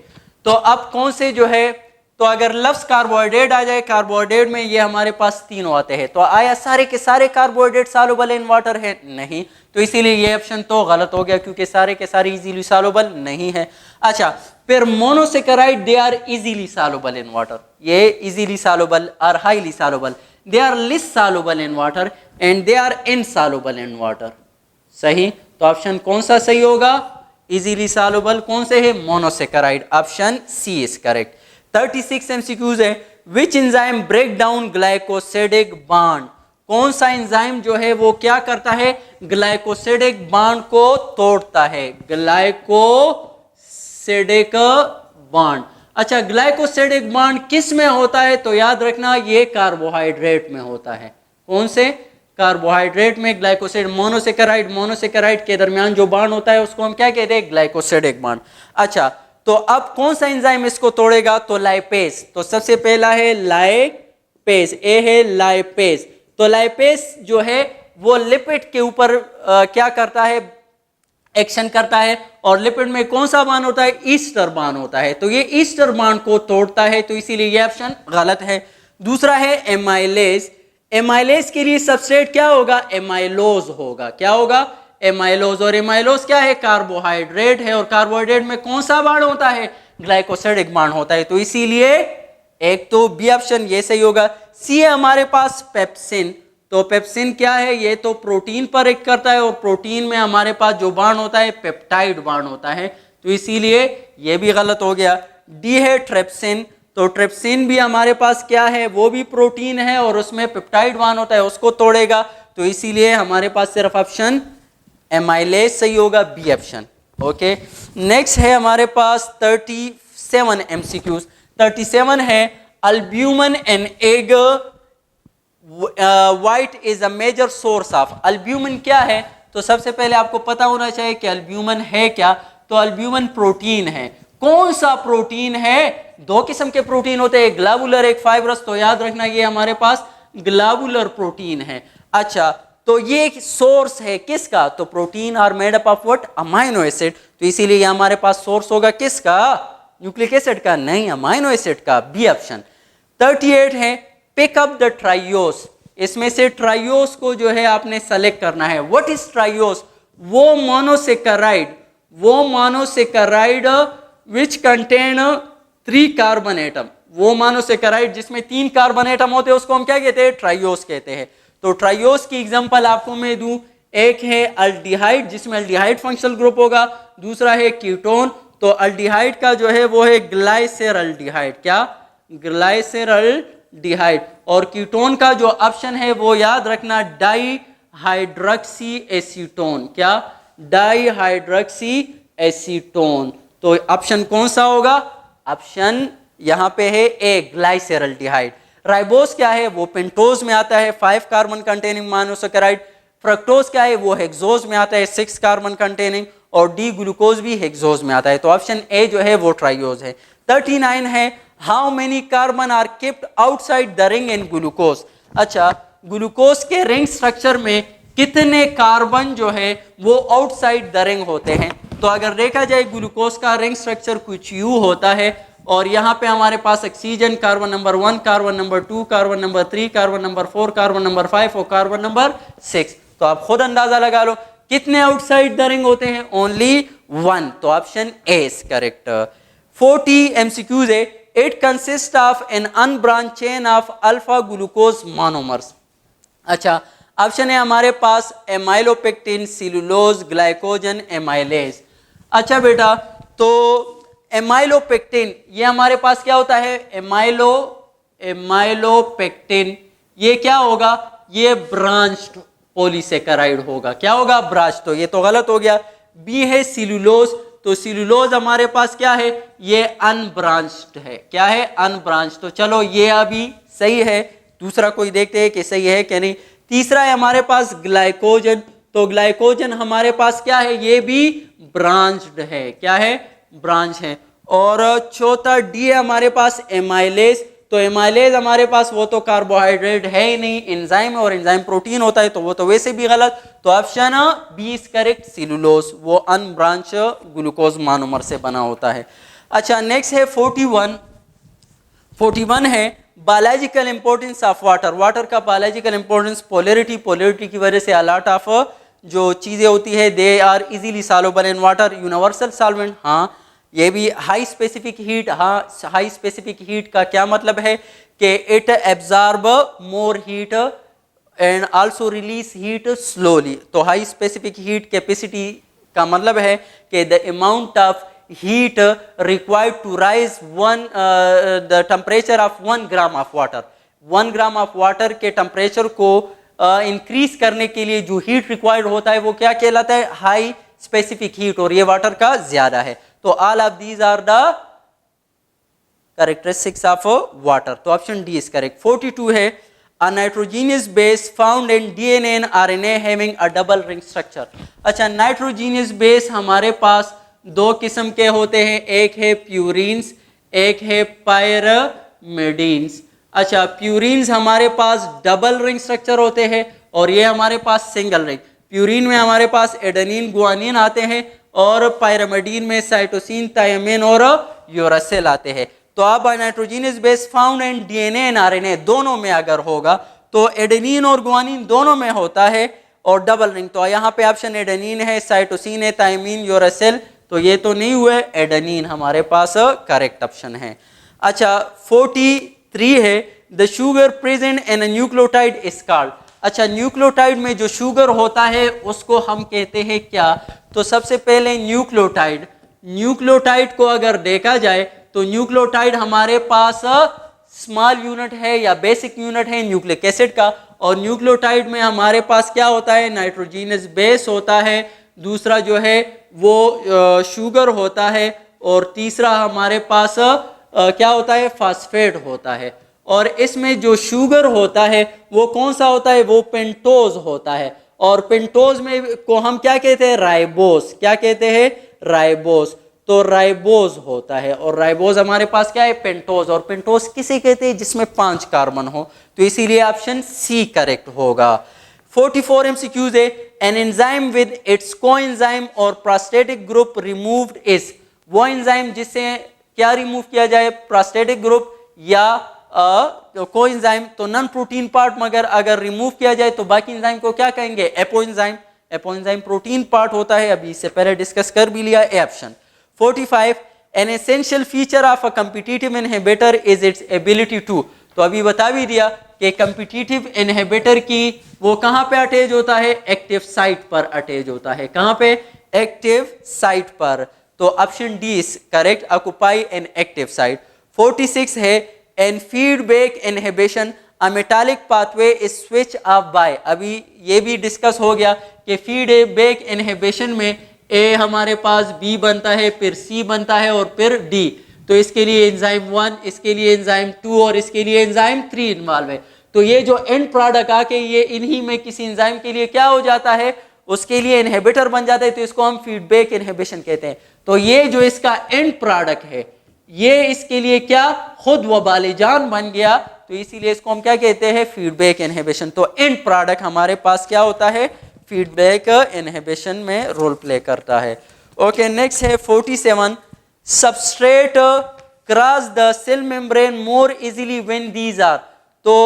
तो अब कौन से जो है, तो अगर लफ्ज कार्बोहाइड्रेट आ जाए, कार्बोहाइड्रेट में ये हमारे पास तीनों आते हैं, तो आया सारे के सारे कार्बोहाइड्रेट सॉल्युबल इन वाटर है? नहीं, तो इसीलिए ये ऑप्शन तो गलत हो गया क्योंकि सारे के सारे इजीली सॉल्युबल नहीं है। अच्छा फिर monosaccharide they are easily soluble in water, ये इजीली सॉल्युबल और highly soluble, they are less soluble in water and they are insoluble in water. सही, तो ऑप्शन कौन सा सही होगा? इजीली सॉल्युबल कौन से है? Monosaccharide, option C is correct. 36 MCQs है which enzyme break down glycosidic bond. कौन सा एंजाइम जो है वो क्या करता है? ग्लाइकोसिडिक बॉन्ड को तोड़ता है, ग्लाइकोसिडिक बॉन्ड। अच्छा ग्लाइकोसिडिक बॉन्ड किस में होता है? तो याद रखना ये कार्बोहाइड्रेट में होता है। कौन से? कार्बोहाइड्रेट में ग्लाइकोसिड, मोनोसेकेराइड, मोनोसेकेराइड के दरमियान जो बॉन्ड होता है उसको हम क्या कहते हैं? Glycosidic bond. अच्छा तो अब कौन सा एंजाइम इसको तोड़ेगा? तो लाइपेज। तो सबसे पहला है लाइपेज, ए है लाइपेज। तो लाइपेज जो है वो लिपिड के ऊपर क्या करता है? एक्शन करता है। और लिपिड में कौन सा बांड होता है? ईस्टर बांड होता है। तो ये ईस्टर बांड को तोड़ता है, तो इसीलिए ये ऑप्शन गलत है। दूसरा है एमाइलेज। एमाइलेज के लिए सबस्ट्रेट क्या होगा? एमाइलोज होगा। क्या होगा? एमाइलोज। और एमाइलोज क्या है? कार्बोहाइड्रेट है। और कार्बोहाइड्रेट में कौन सा बांड होता है? ग्लाइकोसिडिक बांड होता है। तो इसीलिए एक तो बी ऑप्शन ये सही होगा। सी है हमारे पास पेप्सिन। तो पेप्सिन क्या है? ये तो प्रोटीन पर एक्ट करता है और प्रोटीन में हमारे पास जो बांड होता है पेप्टाइड बांड होता है, तो इसीलिए ये भी गलत हो गया। डी है ट्रिप्सिन। तो ट्रिप्सिन भी हमारे पास क्या है? वो भी प्रोटीन है और उसमें पेप्टाइड बांड होता है, उसको तोड़ेगा। तो इसीलिए हमारे पास सिर्फ ऑप्शन एमाइलेज सही होगा, बी ऑप्शन। ओके नेक्स्ट है हमारे पास 37 MCQs। 37 है albumin and egg white is a major source of. Albumin क्या है? तो सबसे पहले आपको पता होना चाहिए कि अल्ब्यूमिन है क्या। तो अल्ब्यूमिन प्रोटीन है। कौन सा प्रोटीन है? दो किस्म के प्रोटीन होते हैं, ग्लोबुलर, एक फाइब्रस। तो याद रखना ये हमारे पास ग्लोबुलर प्रोटीन है। अच्छा तो ये सोर्स है किसका? तो protein are made up of what? Amino acid. तो इसीलिए ये हमारे पास सोर्स होगा किसका? न्यूक्लिक एसिड का? नहीं, अमाइनो एसिड का, बी ऑप्शन। 38 है पिक अप द ट्राइयोस। इसमें से ट्राइयोस को जो है आपने सेलेक्ट करना है। What is triose? वो monosaccharide which contain 3 carbon atom. वो मोनोसेकेराइड जिसमें 3 कार्बन एटम होते हैं उसको हम क्या कहते हैं? ट्राइयोस कहते हैं। तो ट्राइयोस की एग्जांपल आपको मैं दूं, एक है अल्डिहाइड जिसमें अल्डिहाइड फंक्शनल ग्रुप होगा, दूसरा है कीटोन। तो अल्डिहाइड का जो है वो है ग्लाइसेरल्डिहाइड। क्या? ग्लाइसेरल्डिहाइड। और कीटोन का जो ऑप्शन है वो याद रखना डाईहाइड्रोक्सी एसीटोन। क्या? Dihydroxy acetone. तो ऑप्शन कौन सा होगा? ऑप्शन यहां पे है ए, ग्लाइसेरल्डिहाइड। राइबोस क्या है? वो पेंटोज में आता है, 5 कार्बन कंटेनिंग मोनोसेकेराइड। फ्रक्टोज क्या है? वो हेक्सोज में आता है, 6 कार्बन कंटेनिंग। और डी ग्लूकोज भी हेक्सोज में आता है। तो ऑप्शन ए जो है वो ट्राइयोज है। 39 है how many carbon are kept outside the ring in glucose. अच्छा, ग्लूकोज के रिंग स्ट्रक्चर में कितने कार्बन जो है वो आउटसाइड द रिंग होते हैं। तो अगर देखा जाए ग्लूकोज का रिंग स्ट्रक्चर कुछ यू होता है और यहाँ पे हमारे पास oxygen carbon number 1, carbon number 2, carbon number 3, carbon number 4, carbon number 5 और कार्बन नंबर 6। तो आप खुद अंदाजा लगा लो कितने आउटसाइड द रिंग होते हैं, ओनली 1। तो option A is correct. 40 MCQs है, it consist of an unbranch chain of alpha glucose monomers. अच्छा, ऑप्शन है हमारे पास एमाइलोपेक्टिन, सेलुलोज, ग्लाइकोजन, एमाइलेज। अच्छा बेटा, तो एमाइलोपेक्टिन ये हमारे पास क्या होता है, एमाइलोपेक्टिन ये क्या होगा, ये ब्रांच्ड पॉलीसेकेराइड होगा। क्या होगा, ब्रांच। तो ये तो गलत हो गया। बी है सेलुलोज, तो सेलुलोज हमारे पास क्या है, ये अनब्रांच्ड है। क्या है, अनब्रांच्ड। तो चलो ये अभी सही है। दूसरा कोई देखते हैं कि सही है कि नहीं। तीसरा है हमारे पास ग्लाइकोजन, तो ग्लाइकोजन हमारे पास क्या है, ये भी ब्रांच्ड है। क्या है, ब्रांच है। और चौथा डी है हमारे पास एमाइलेज, तो एमाइलेज हमारे पास वो तो कार्बोहाइड्रेट है ही नहीं, एंजाइम है और एंजाइम प्रोटीन होता है, तो वो तो वैसे भी गलत। तो option B is correct, cellulose वो अनब्रांच ग्लूकोज मोनोमर से बना होता है। अच्छा, नेक्स्ट है 41 है biological importance of water. Water का बायोलॉजिकल इंपॉर्टेंस, पोलैरिटी की वजह से अलॉट ऑफ जो चीज़ें होती है they are easily soluble in water. Universal solvent, हाँ ये भी। हाई स्पेसिफिक हीट, हाँ हाई स्पेसिफिक हीट का क्या मतलब है कि it absorb more heat and also release heat slowly. तो हाई स्पेसिफिक हीट कैपेसिटी का मतलब है कि the amount of heat required to rise the temperature of 1 gram of water। 1 gram of water के टेम्परेचर को इंक्रीज करने के लिए जो हीट रिक्वायर्ड होता है वो क्या कहलाता है, हाई स्पेसिफिक हीट, और ये वाटर का ज्यादा है। तो all of these are the characteristics of water. तो ऑप्शन डी इज करेक्ट। 42 है a nitrogenous base found in DNA and RNA having a double ring structure। अच्छा, नाइट्रोजीनियस बेस हमारे पास दो किस्म के होते हैं, एक है प्यूरिन्स, एक है पायरामिडीन्स। अच्छा, प्यूरिन्स हमारे पास डबल रिंग स्ट्रक्चर होते हैं और ये हमारे पास सिंगल रिंग। प्यूरिन में हमारे पास एडेनिन, गुआनिन आते हैं और पायरामिडीन में साइटोसिन, थायमिन और यूरासिल आते हैं। तो अब nitrogenous base found in DNA and RNA दोनों में अगर होगा तो एडेनिन और गुआनिन दोनों में होता है और डबल रिंग। तो यहाँ पे ऑप्शन एडेनिन है, साइटोसिन है, थायमिन, यूरासिल, तो ये तो नहीं हुए, एडेनिन हमारे पास करेक्ट ऑप्शन है। अच्छा, 43 है the sugar present in nucleotide is called. अच्छा, न्यूक्लियोटाइड में जो शुगर होता है उसको हम कहते हैं क्या। तो सबसे पहले न्यूक्लियोटाइड को अगर देखा जाए तो न्यूक्लियोटाइड हमारे पास स्मॉल यूनिट है या बेसिक यूनिट है न्यूक्लिक एसिड का, और न्यूक्लियोटाइड में हमारे पास क्या होता है, नाइट्रोजीनियस बेस होता है, दूसरा जो है वो शुगर होता है, और तीसरा हमारे पास क्या होता है, फास्फेट होता है। और इसमें जो शुगर होता है वो कौन सा होता है, वो पेंटोज होता है, और पेंटोज में को हम क्या कहते हैं, राइबोस। क्या कहते हैं, राइबोस। तो राइबोज होता है, और राइबोज हमारे पास क्या है, पेंटोज। और पेंटोज किसे कहते हैं, जिसमें 5 कार्बन हो, तो इसीलिए ऑप्शन सी करेक्ट होगा। 44 MCQs है an enzyme with its coenzyme और प्रोस्टेटिक ग्रुप रिमूव्ड इज। वो एंजाइम जिससे क्या रिमूव किया जाए, प्रोस्टेटिक ग्रुप या कोएंजाइम। तो नॉन प्रोटीन पार्ट मगर अगर रिमूव किया जाए तो बाकी एंजाइम को क्या कहेंगे, एपोएंजाइम। एपोएंजाइम प्रोटीन पार्ट होता है, अभी इससे पहले डिस्कस कर भी लिया, A option. 45 an essential feature of a competitive inhibitor is its ability to. तो अभी बता भी दिया कि कॉम्पिटिटिव इनहिबिटर की वो कहाँ पे अटैच होता है, एक्टिव साइट पर अटैच होता है। कहाँ पे, एक्टिव साइट पर। तो option D is correct, occupy an active site. 46 है in feedback inhibition a metabolic pathway is switch off by. अभी ये भी डिस्कस हो गया कि फीडबैक इनहिबिशन में ए हमारे पास बी बनता है, फिर सी बनता है और फिर डी। तो इसके लिए एंजाइम 1, इसके लिए एंजाइम 2 और इसके लिए एंजाइम 3 इन्वॉल्व है। तो ये जो एंड प्रोडक्ट आके ये इन्हीं में किसी एंजाइम के लिए क्या हो जाता है, उसके लिए इनहिबिटर बन जाता है, तो इसको हम फीडबैक इनहिबिशन कहते हैं। तो ये जो इसका एंड प्रोडक्ट है, ये इसके लिए क्या खुद वबाल जान बन गया, तो इसीलिए इसको हम क्या कहते हैं, फीडबैक इनहिबिशन। तो एंड प्रोडक्ट हमारे पास क्या होता है, फीडबैक इनहिबिशन में रोल प्ले करता है। ओके, नेक्स्ट है 47, substrate cross the cell membrane more easily when these are. तो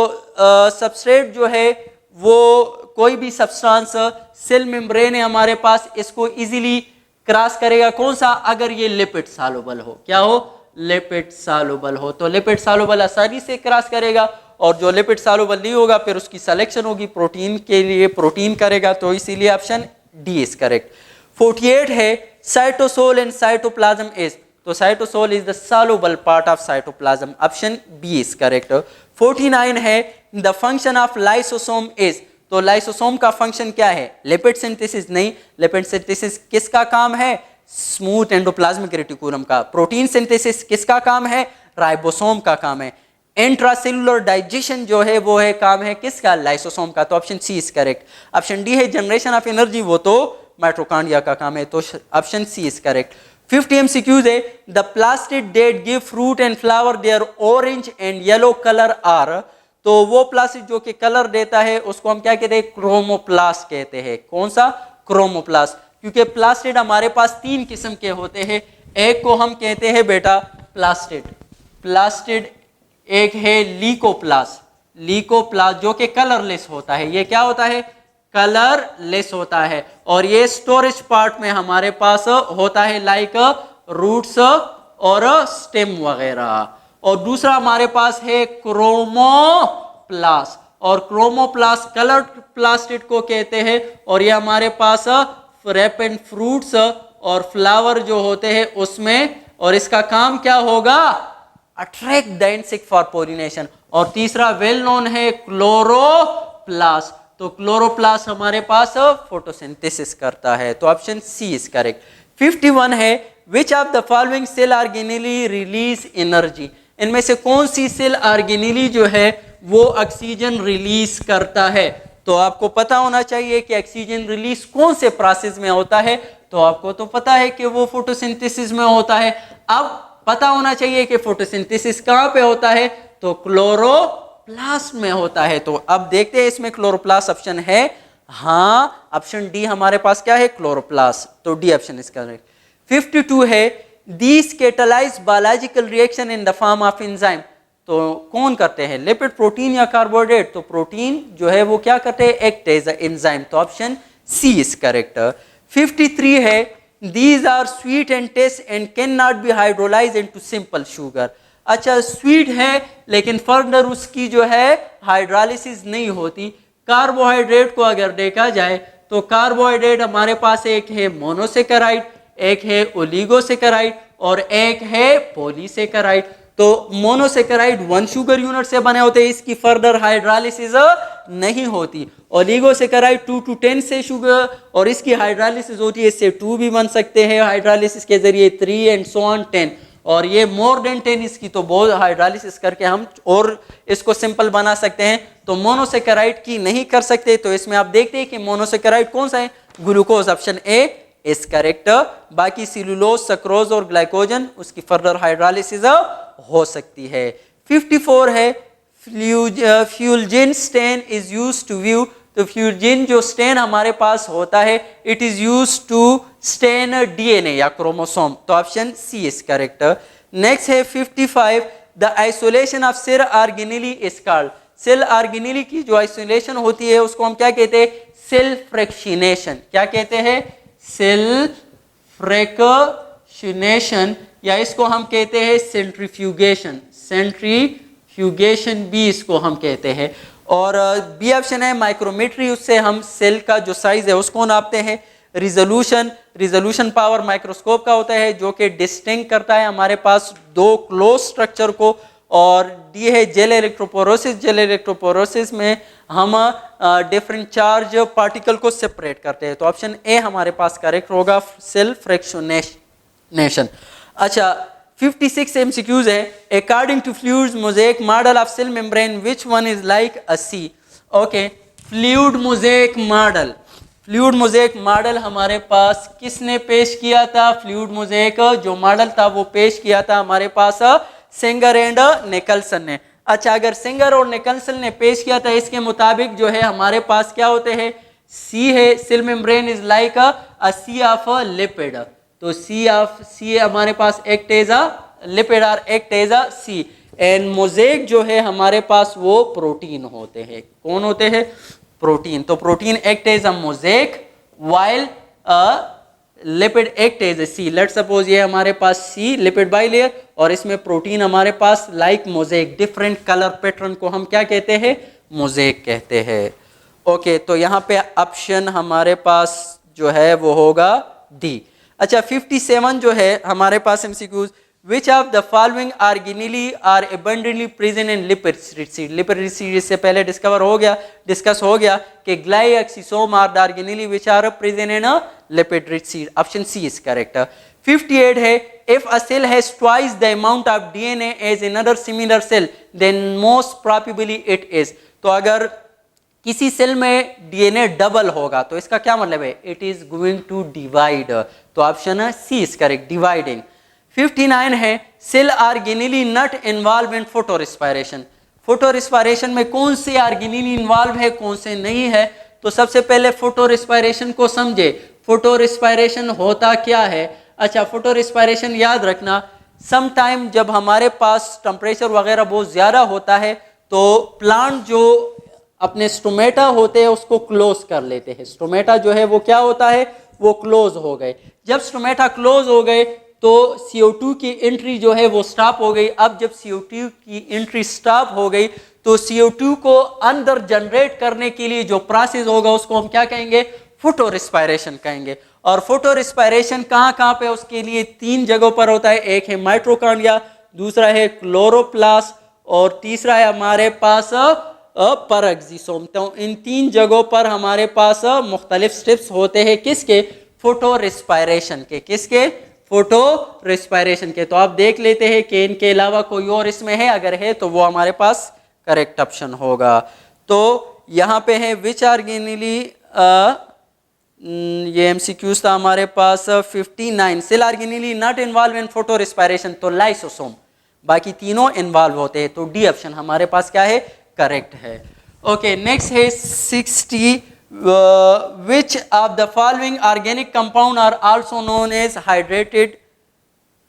सबस्ट्रेट जो है वो कोई भी सब्सटेंस सेल मेम्ब्रेन है हमारे पास, इसको इजीली क्रॉस करेगा, कौन सा, अगर ये लिपिड सॉल्युबल हो। क्या हो, लिपिड सॉल्युबल हो। तो लिपिड सॉल्युबल आसानी से क्रॉस करेगा, और जो लिपिड सॉल्युबल नहीं होगा फिर उसकी सिलेक्शन होगी प्रोटीन के लिए, प्रोटीन करेगा। तो इसीलिए ऑप्शन डी इज करेक्ट। 48 है साइटोसोल एंड साइटोप्लाज्म इज। तो cytosol is the soluble part of cytoplasm, option B is correct. 49 है the function of lysosome is. तो लाइसोसोम का फंक्शन क्या है, लिपिड सिंथेसिस नहीं, लिपिड सिंथेसिस किसका काम है, स्मूथ एंडोप्लाज्मिक रेटिकुलम का। प्रोटीन सिंथेसिस किसका काम है, राइबोसोम का काम है। इंट्रासेलुलर डाइजेशन जो है वो है काम है किसका, लाइसोसोम का। तो option C is correct. Option D है जनरेशन ऑफ एनर्जी, वो तो माइटोकॉन्ड्रिया का काम है। तो option C is correct. 50 MCQs है the plastid that give fruit and flower their orange and yellow colour are. तो वो प्लास्टिड जो कि कलर देता है उसको हम क्या कहते हैं, क्रोमोप्लास्ट कहते हैं। कौन सा, क्रोमोप्लास्ट। क्योंकि प्लास्टिड हमारे पास 3 किस्म के होते हैं। एक को हम कहते हैं बेटा प्लास्टिड, प्लास्टिड। एक है लीकोप्लास्ट, लीकोप्लास्ट जो कि कलरलेस होता है। ये क्या होता है, कलरलेस होता है, और ये स्टोरेज पार्ट में हमारे पास होता है, लाइक रूट्स और स्टेम वगैरह। और दूसरा हमारे पास है क्रोमोप्लास्ट, और क्रोमोप्लास्ट कलर्ड प्लास्टिड को कहते हैं। और ये हमारे पास फ्रेपेंट फ्रूट्स और फ्लावर जो होते हैं उसमें, और इसका काम क्या होगा, attract the insect for pollination. और तीसरा वेल नोन है क्लोरोप्लास्ट। तो क्लोरोप्लास्ट हमारे पास फोटोसिंथेसिस करता है। तो ऑप्शन सी इज करेक्ट। 51 है which of the following cell organelle release energy. इनमें से कौन सी सेल ऑर्गेनेली जो है वो ऑक्सीजन रिलीज करता है। तो आपको पता होना चाहिए कि ऑक्सीजन रिलीज कौन से प्रोसेस में होता है। तो आपको तो पता है कि वो फोटोसिंथेसिस में होता है। अब पता होना चाहिए कि फोटोसिंथेसिस कहाँ पे होता है, तो क्लोरोप्लास्ट में होता है। तो अब देखते हैं इसमें क्लोरोप्लास्ट ऑप्शन है, हाँ ऑप्शन डी हमारे पास क्या है, क्लोरोप्लास्ट। तो डी ऑप्शन इसका करेक्ट। 52 है these catalyse biological reaction in the form of enzyme. तो कौन करते हैं, लिपिड, प्रोटीन या कार्बोहाइड्रेट। तो प्रोटीन जो है वो क्या करते हैं, एक्ट एज अ एंजाइम। तो ऑप्शन सी इज करेक्ट। 53 है these are sweet and taste and cannot be hydrolyzed into simple sugar। अच्छा स्वीट है लेकिन फर्दर उसकी जो है हाइड्रोलिसिस नहीं होती। कार्बोहाइड्रेट को अगर देखा जाए तो कार्बोहाइड्रेट हमारे पास एक है मोनोसेकेराइड, एक है ओलिगोसेकेराइड और एक है पॉलीसेकेराइड। तो मोनोसेकेराइड 1 शुगर यूनिट से बने होते हैं, इसकी फर्दर हाइड्रोलिसिस नहीं होती। ओलिगोसेकेराइड 2 to 10 से शुगर और इसकी हाइड्रोलिसिस होती है, इससे 2 भी बन सकते हैं हाइड्रोलिसिस के जरिए, 3 and so on 10। और ये मोर देन 10 इसकी तो बहुत हाइड्रोलिसिस करके हम और इसको सिंपल बना सकते हैं। तो मोनोसेकेराइड की नहीं कर सकते। तो इसमें आप देखते हैं कि मोनोसेकेराइड कौन सा है, glucose, option A is correct. बाकी सेलुलोज, सक्रोज और ग्लाइकोजन उसकी फर्दर हाइड्रोलिसिस हो सकती है। 54 है Feulgen stain is used to view. तो फ्यूलजिन जो स्टेन हमारे पास होता है, it is used to stain DNA या क्रोमोसोम। तो option C is correct. Next है 55 the isolation of cell organelle is called. Cell organelle की जो आइसोलेशन होती है उसको हम क्या कहते हैं, सेल फ्रैक्शनेशन। क्या कहते हैं, सेल फ्रैक्शनेशन, या इसको हम कहते हैं सेंट्रीफ्यूगेशन। सेंट्रीफ्यूगेशन भी इसको हम कहते हैं। और बी ऑप्शन है माइक्रोमेट्री, उससे हम सेल का जो साइज है उसको नापते हैं। रिजोल्यूशन पावर माइक्रोस्कोप का होता है जो कि डिस्टिंक्ट करता है हमारे पास 2 क्लोज स्ट्रक्चर को। और डी है जेल इलेक्ट्रोपोरोसिस। जेल इलेक्ट्रोपोरोसिस में हम डिफरेंट चार्ज पार्टिकल को सेपरेट करते हैं। तो ऑप्शन ए हमारे पास करेक्ट होगा, सेल फ्रैक्शनेशन। अच्छा 56 MCQs है according to fluid mosaic model of cell membrane which one is like a sea. Okay, fluid mosaic model fluid mosaic model हमारे पास किसने पेश किया था? फ्लूइड मोज़ेक जो मॉडल था वो पेश किया था हमारे पास सिंगर एंड निकलसन ने। अच्छा, अगर सिंगर और निकलसन ने पेश किया था, इसके मुताबिक जो है हमारे पास क्या होते हैं? सी है, cell membrane is like a sea of a lipid. तो सी हमारे पास एक्ट एज अ लिपिड और act as a sea. And mosaic जो है हमारे पास वो प्रोटीन होते हैं। कौन होते हैं? प्रोटीन। तो protein act as a mosaic while lipid act as a sea. Let suppose ये हमारे पास सी लिपिड बाइलेयर और इसमें प्रोटीन हमारे पास like mosaic, different colour pattern को हम क्या कहते हैं? मोज़ेक कहते हैं। ओके, तो यहाँ पे ऑप्शन हमारे पास जो है वो होगा डी। अच्छा, 57 जो है हमारे पास MCQs, which of the following organelle are abundantly present in lipid rich seed. Lipid rich seed इससे पहले डिस्कस हो गया कि glyoxysome are the organelle which are present in a lipid rich seed. Option C is correct. 58 है, if a cell has twice the amount of DNA as another similar cell then most probably it is। तो अगर किसी cell में DNA double होगा तो इसका क्या मतलब है? It is going to divide. तो option C is correct, dividing. 59 है, cell organelle not involve in photo respiration. Photorespiration में कौन से ऑर्गेनेली इन्वॉल्व है, कौन से नहीं है? तो सबसे पहले फोटो रिस्पायरेशन को समझे। फोटो रिस्पायरेशन होता क्या है? अच्छा, फोटो रिस्पायरेशन याद रखना, सम टाइम जब हमारे पास टेम्परेचर वगैरह बहुत ज़्यादा होता है तो प्लांट जो अपने स्टोमेटा होते हैं उसको क्लोज कर लेते हैं। स्टोमेटा जो है वो क्या होता है? वो क्लोज हो गए। जब स्टोमेटा क्लोज हो गए तो CO2 की एंट्री जो है वो स्टॉप हो गई। अब जब CO2 की एंट्री स्टॉप हो गई तो CO2 को अंदर जनरेट करने के लिए जो प्रोसेस होगा उसको हम क्या कहेंगे? फोटो रिस्पायरेशन कहेंगे। और फोटो रिस्पायरेशन कहाँ पे? उसके लिए 3 जगहों पर होता है। एक है माइटोकॉन्ड्रिया, दूसरा है क्लोरोप्लास्ट और तीसरा है हमारे पास परएक्सिसोम। तो इन 3 जगहों पर हमारे पास मुख्तलिफ स्टेप्स होते हैं किसके? फोटो रिस्पायरेशन के। किसके? फोटो रिस्पायरेशन के। तो आप देख लेते हैं कि इनके अलावा कोई और इसमें है, अगर है तो वो हमारे पास करेक्ट ऑप्शन होगा। तो यहाँ पे है विच ऑर्गेनेली, ये एमसीक्यूज था हमारे पास 59, cell organelle not involve in photo respiration, तो लाइसोसोम। बाकी तीनों इन्वॉल्व होते हैं। तो डी ऑप्शन हमारे पास क्या है? करेक्ट है। ओके, नेक्स्ट है 60, which of the following organic compound are also known as hydrated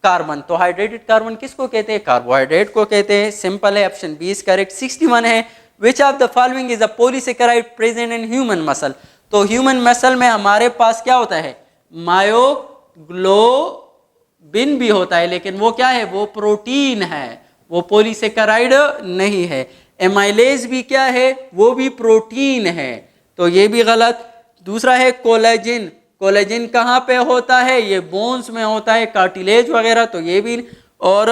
carbon. तो हाइड्रेटेड कार्बन किसको कहते हैं? कार्बोहाइड्रेट को कहते हैं। सिंपल है, ऑप्शन बी इज करेक्ट। 61 है, which of the following is a polysaccharide present in human muscle. तो ह्यूमन मसल में हमारे पास क्या होता है? मायोग्लोबिन भी होता है, लेकिन वो क्या है? वो प्रोटीन है, वो पॉलीसेकेराइड नहीं है। एमाइलेज भी क्या है? वो भी प्रोटीन है, तो ये भी गलत। दूसरा है कोलेजिन। कोलेजिन कहाँ पे होता है? ये बोन्स में होता है, कार्टिलेज वगैरह, तो ये भी। और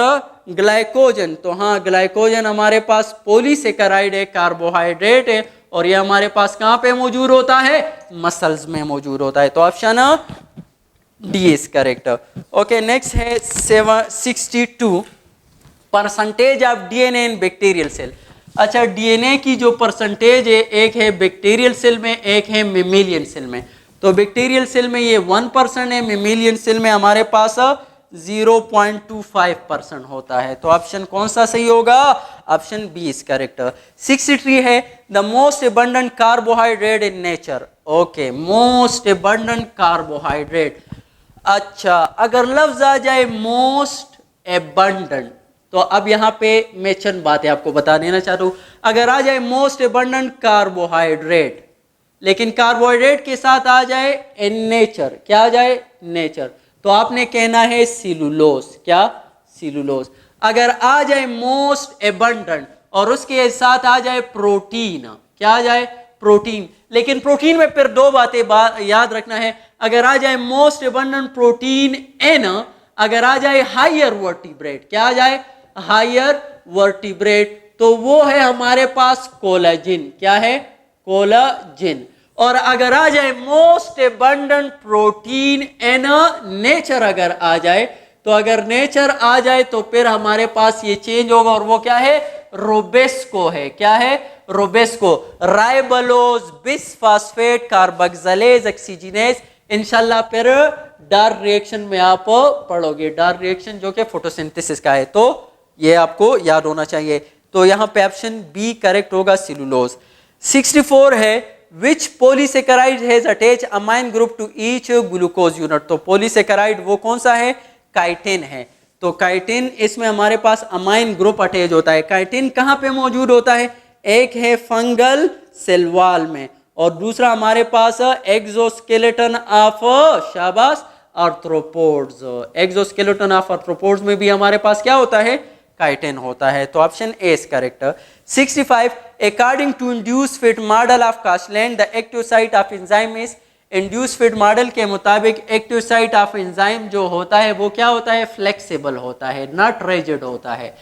ग्लाइकोजन, तो हाँ, ग्लाइकोजन हमारे पास पॉलीसेकेराइड है, कार्बोहाइड्रेट है, और ये हमारे पास कहाँ पे मौजूद होता है? मसल्स में मौजूद होता है। तो option D is correct. Okay, next है 62, percentage of DNA in bacterial cell. अच्छा, डीएनए की जो परसेंटेज है, एक है बैक्टीरियल सेल में, एक है मेमेलियन सेल में। तो बैक्टीरियल सेल में ये 1% है, मेमेलियन सेल में हमारे पास 0.25% होता है। तो ऑप्शन कौन सा सही होगा? Option B is correct. 63 है, the most abundant carbohydrate in nature. Okay, most abundant carbohydrate. अच्छा, अगर लफ्ज आ जाए मोस्ट अबंडेंट, तो अब यहाँ पे मैं चंद बातें आपको बता देना चाहता हूँ। अगर आ जाए मोस्ट अबंडेंट कार्बोहाइड्रेट, लेकिन कार्बोहाइड्रेट के साथ आ जाए इन नेचर, क्या आ जाए? नेचर, तो आपने कहना है सिलुलोज। क्या? सिलुलोज। अगर आ जाए मोस्ट अबंडेंट और उसके साथ आ जाए प्रोटीन, क्या आ जाए? प्रोटीन। लेकिन प्रोटीन में फिर 2 बातें याद रखना है। अगर आ जाए मोस्ट अबंडेंट प्रोटीन एन, अगर आ जाए हायर वर्टिब्रेट, क्या आ जाए? हायर वर्टिब्रेट, तो वो है हमारे पास कोलेजिन। क्या है? कोलेजिन। और अगर आ जाए most abundant protein in nature, अगर आ जाए, तो अगर नेचर आ जाए तो फिर हमारे पास ये चेंज होगा, और वो क्या है? रोबेस्को है। क्या है? रोबेस्को, राइबलोज, बिसफास्फेट, कार्बोक्सिलेज, ऑक्सीजनेज। इंशाल्लाह फिर डार्क रिएक्शन में आप पढ़ोगे, डार्क रिएक्शन जो कि फोटोसिंथेसिस का है, तो ये आपको याद होना चाहिए। तो यहाँ पे ऑप्शन बी करेक्ट होगा, सेलुलोज। 64 है which polysaccharide has attach amine group to each glucose unit. तो पॉलीसेकेराइड वो कौन सा है, काइटिन है। तो काइटिन, इसमें हमारे पास अमाइन ग्रुप अटैच होता है। काइटिन कहाँ पे मौजूद होता है, एक है फंगल सेल वॉल में और दूसरा हमारे पास एक्सोस्केलेटन ऑफ, शाबाश, आर्थ्रोपोड्स। एक्सोस्केलेटन ऑफ आर्थ्रोपोड्स में भी हमारे पास क्या होता है, काइटिन होता है। तो option A is correct. 65 according to induce fit model of Koshland the active site of enzyme is. Induce fit model के मुताबिक एक्टिव साइट ऑफ एंजाइम जो होता है वो क्या होता है, फ्लेक्सिबल होता है, नॉट रिजिड होता है।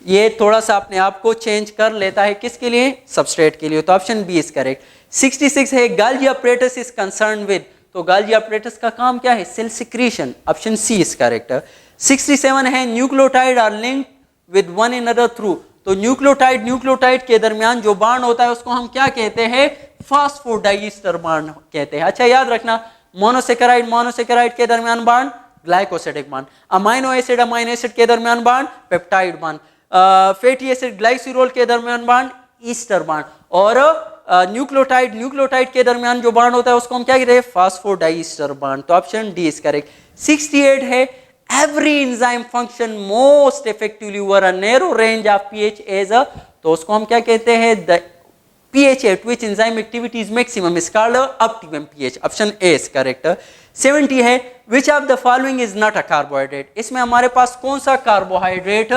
ये थोड़ा सा अपने आप को चेंज कर लेता है, किसके लिए, सबस्ट्रेट के लिए। तो ऑप्शन बी इज करेक्ट। 66 है Golgi apparatus is concern with. तो गाल्गी अपरेटस का काम क्या है, cell secretion. Option C is correct. 67 है nucleotide are linked with one another through. तो न्यूक्लियोटाइड के दरमियान जो बांड होता है उसको हम क्या कहते हैं, फास्फोडाइस्टर बांड कहते हैं। अच्छा याद रखना, मोनोसेकेराइड के दरमियान bond glycosidic bond, amino acid के दरमियान bond peptide bond, fatty acid glycerol के दरमियान बांड ईस्टर बांड, और न्यूक्लियोटाइड के दरमियान जो बांड होता है उसको हम क्या कहते हैं, फास्फोडाइस्टर बांड। तो ऑप्शन डी इज करेक्ट। 68 है every enzyme function most effectively over a narrow range of pH as a, तो उसको हम क्या कहते हैं, the pH at which enzyme activity is maximum is called optimum pH। Option A is correct. 70 है which of the following is not a carbohydrate। इसमें हमारे पास कौन सा कार्बोहाइड्रेट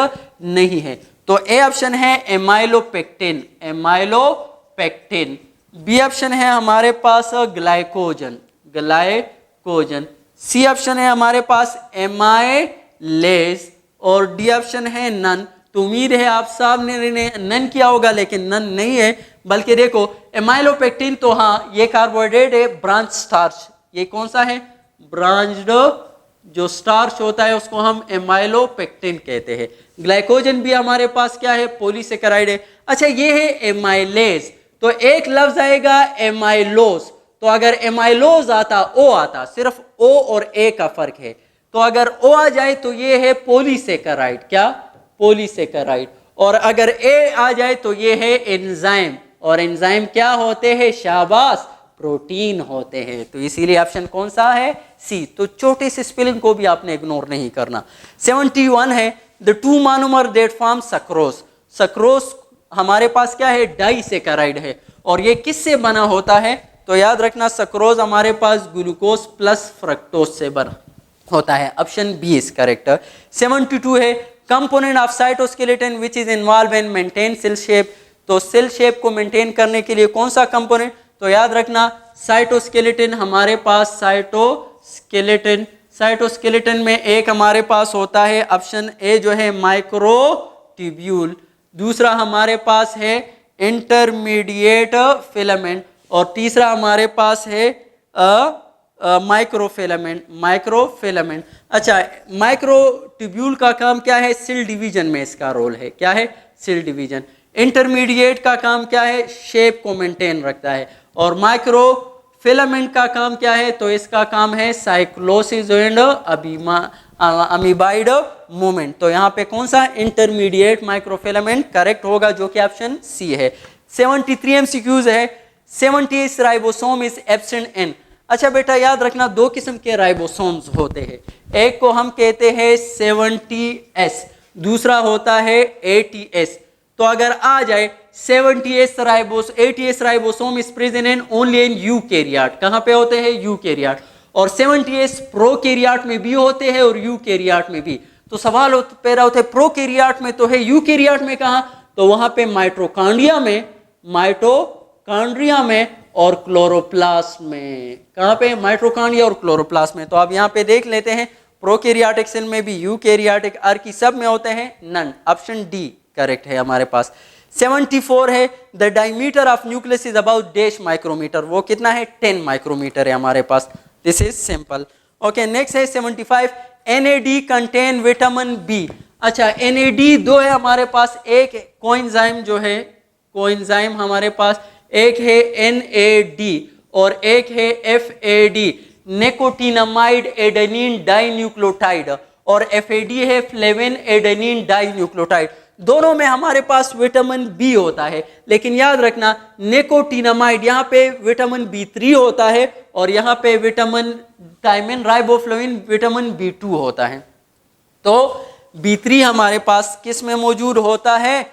नहीं है। तो ए ऑप्शन है एमाइलोपेक्टिन, एमाइलोपेक्टिन। बी ऑप्शन है हमारे पास ग्लाइकोजन, ग्लाइकोजन। सी ऑप्शन है हमारे पास एमाइलेज और डी ऑप्शन है नन। तो उम्मीद है आप सब ने नन किया होगा, लेकिन नन नहीं है, बल्कि देखो एमाइलोपेक्टिन, तो हाँ ये कार्बोहाइड्रेट है ब्रांच स्टार्च। ये कौन सा है, ब्रांच्ड जो स्टार्च होता है उसको हम एमाइलोपेक्टिन कहते हैं। ग्लाइकोजन भी हमारे पास क्या है, पॉलीसेकेराइड है। अच्छा ये है एमाइलेज, तो एक लफ्ज आएगा एमाइलोज। तो अगर एमाइलोज आता, ओ आता, सिर्फ ओ और ए का फर्क है। तो अगर ओ आ जाए तो ये है पॉलीसेकेराइड, क्या, पॉलीसेकेराइड। और अगर ए आ जाए तो ये है एंजाइम, और एंजाइम क्या होते हैं, शाबाश, प्रोटीन होते हैं। तो इसीलिए ऑप्शन कौन सा है, सी। तो छोटे से स्पेलिंग को भी आपने इग्नोर नहीं करना। 71 है the two monomer that form sucrose. Sucrose हमारे पास क्या है, डाइसेकेराइड है, और ये किससे बना होता है, तो याद रखना सक्रोज हमारे पास ग्लूकोज प्लस फ्रक्टोज से बना होता है। Option B is correct. 72 है component of cytoskeleton which is involve in maintain cell shape. तो सेल शेप को मेंटेन करने के लिए कौन सा कंपोनेंट, तो याद रखना साइटोस्केलेटन हमारे पास, साइटोस्केलेटन में एक हमारे पास होता है ऑप्शन ए जो है माइक्रोट्यूब्यूल, दूसरा हमारे पास है इंटरमीडिएट फिलामेंट, और तीसरा हमारे पास है माइक्रोफिलामेंट। अच्छा माइक्रोट्यूब्यूल का काम क्या है, सेल डिवीजन में इसका रोल है, क्या है, सेल डिवीजन। इंटरमीडिएट का काम क्या है, शेप को मेंटेन रखता है, और माइक्रोफिलामेंट का काम क्या है, तो इसका काम है साइक्लोसिस एंड अमीबाइड मूवमेंट। तो यहाँ पे कौन सा, इंटरमीडिएट माइक्रोफिलामेंट करेक्ट होगा, जो कि ऑप्शन सी है। 73 MCQs है 70 राइबोसोम इज एब्सेंट इन। अच्छा बेटा याद रखना, दो किस्म के राइबोसोम्स होते हैं, एक को हम कहते हैं 70S, दूसरा होता है 80S। तो अगर आ जाए 80S ribosome is present in only in eukaryote. कहाँ पे होते हैं, यूकैरियोट। और 70S प्रोकैरियोट में भी होते हैं और यूकैरियोट में भी। तो सवाल पैदा होता है प्रोकैरियोट में तो है, यूकैरियोट में कहाँ, तो वहां पे माइटोकॉन्ड्रिया में और क्लोरोप्लास्ट में। कहाँ पे, माइटोकॉन्ड्रिया और क्लोरोप्लास्ट में। तो आप यहाँ पे देख लेते हैं, प्रोकैरियोटिक सेल में भी, यूकैरियोटिक, आर्की सब में होते हैं नन। ऑप्शन डी करेक्ट है हमारे पास। 74 है the diameter of nucleus is about dash micrometer. वो कितना है, 10 माइक्रोमीटर है हमारे पास। This is simple. Okay next है 75 NAD कंटेन विटामिन बी। अच्छा NAD दो है हमारे पास, एक कोएंजाइम जो है कोएंजाइम हमारे पास, एक है NAD और एक है FAD, निकोटिनामाइड एडेनिन डाइन्यूक्लियोटाइड, और FAD है फ्लेविन एडेनिन डाइन्यूक्लियोटाइड। दोनों में हमारे पास विटामिन बी होता है, लेकिन याद रखना निकोटिनामाइड यहाँ पे विटामिन B3 होता है और यहाँ पे vitamin thiamine riboflavin vitamin B2 होता है। तो B3 हमारे पास किस में मौजूद होता है?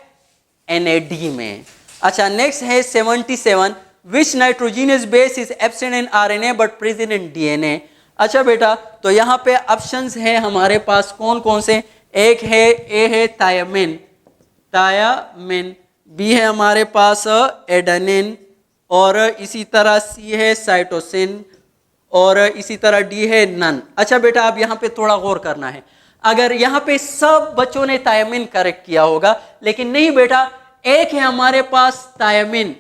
NAD में। अच्छा, नेक्स्ट है 77, which nitrogenous base is absent in RNA but present in DNA। अच्छा बेटा, तो यहाँ पे ऑप्शंस हैं हमारे पास कौन कौन से? एक है ए है थायमिन, बी है हमारे पास एडेनिन, और इसी तरह सी है साइटोसिन, और इसी तरह डी है नन। अच्छा बेटा, अब यहाँ पे थोड़ा गौर करना है। अगर यहाँ पे सब बच्चों ने थायमिन करेक्ट किया होगा, लेकिन नहीं बेटा, एक है हमारे पास थायमिन,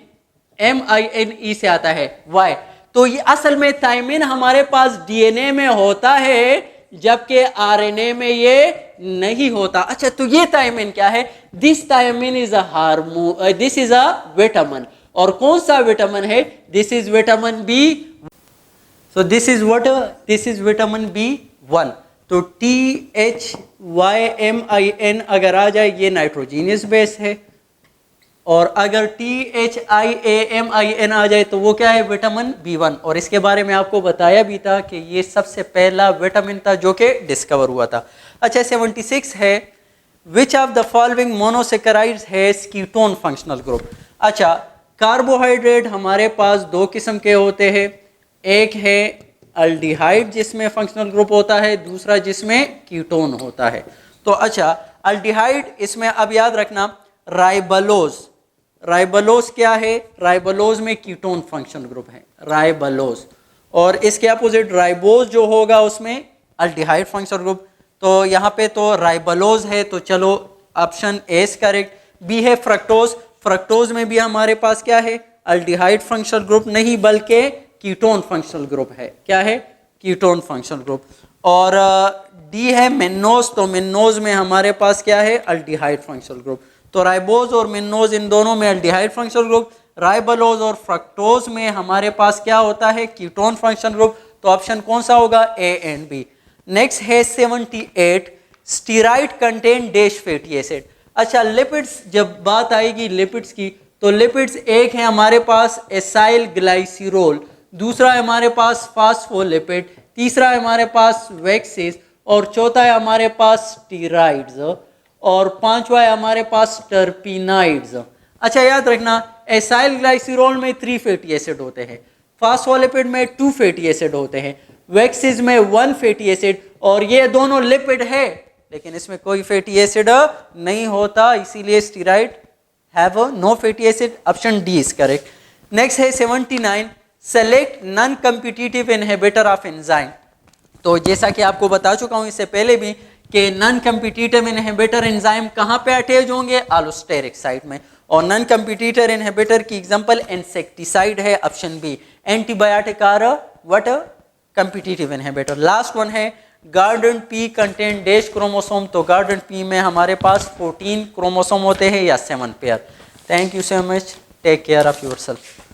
MINE से आता है, वाई। तो ये असल में थायमिन हमारे पास DNA में होता है, जबकि RNA में ये नहीं होता। अच्छा, तो ये थायमिन क्या है? This thiamine is a hormone, this is a vitamin. और कौन सा विटामिन है? This is vitamin B। So this is what? This is vitamin B1। तो THYMIN अगर आ जाए ये नाइट्रोजीनियस बेस है, और अगर THIAMIN आ जाए तो वो क्या है? Vitamin B1। और इसके बारे में आपको बताया भी था कि ये सबसे पहला विटामिन था जो कि डिस्कवर हुआ था। अच्छा, 76 है, which of the following monosaccharides has ketone functional group. अच्छा, कार्बोहाइड्रेट हमारे पास दो किस्म के होते हैं, एक है अल्डिहाइड जिसमें फंक्शनल ग्रुप होता है, दूसरा जिसमें कीटोन होता है। तो अच्छा, अल्डिहाइड इसमें अब याद रखना राइबलोज, राइबलोज क्या है? राइबलोज में कीटोन फंक्शनल ग्रुप है, राइबलोज। और इसके अपोजिट राइबोज जो होगा उसमें अल्डिहाइड फंक्शनल ग्रुप। तो यहाँ पे तो राइबलोज है, तो चलो option A is correct. B है फ्रक्टोज, फ्रक्टोज में भी हमारे पास क्या है? अल्डिहाइड फंक्शनल ग्रुप नहीं बल्कि कीटोन फंक्शनल ग्रुप है। क्या है? Ketone functional group. और डी है मिनोज, तो मिनोज में हमारे पास क्या है? Aldehyde functional group. तो राइबोज और मिनोज इन दोनों में अल्डिहाइड फंक्शनल ग्रुप, राइबलोज और फ्रक्टोज में हमारे पास क्या होता है? Ketone functional group. तो ऑप्शन कौन सा होगा? A and B. नेक्स्ट है 78, steroid contain dash fatty acid. अच्छा, लिपिड्स जब बात आएगी लिपिड्स की, तो लिपिड्स एक है हमारे पास एसाइल ग्लाइसिरोल, दूसरा है हमारे पास फास्फोलिपिड, तीसरा है हमारे पास वैक्सेस, और चौथा है हमारे पास स्टीराइड्स, और पांचवा है हमारे पास टर्पिनाइड्स। अच्छा, याद रखना एसाइल ग्लाइसिरोल में 3 फैटी एसिड होते हैं, फास्फोलिपिड में 2 फैटी एसिड होते हैं, वैक्सेस में 1 फैटी एसिड, और ये दोनों लिपिड है लेकिन इसमें कोई फैटी एसिड नहीं होता, इसीलिए steroid have no fatty acid. Option D is correct. Next है 79, select non competitive inhibitor of enzyme. तो जैसा कि आपको बता चुका हूं इससे पहले भी कि नॉन कॉम्पिटिटिव इनहिबिटर एंजाइम कहां पे अटैच होंगे? एलोस्टेरिक साइट में। और नॉन कॉम्पिटिटर इनहिबिटर की एग्जांपल इंसेक्टिसाइड है, option B. Antibiotic are what? Competitive inhibitor. Last one है garden pea contain dash chromosome. तो गार्डन पी में हमारे पास 14 क्रोमोसोम होते हैं या 7 pair. Thank you so much, take care of yourself.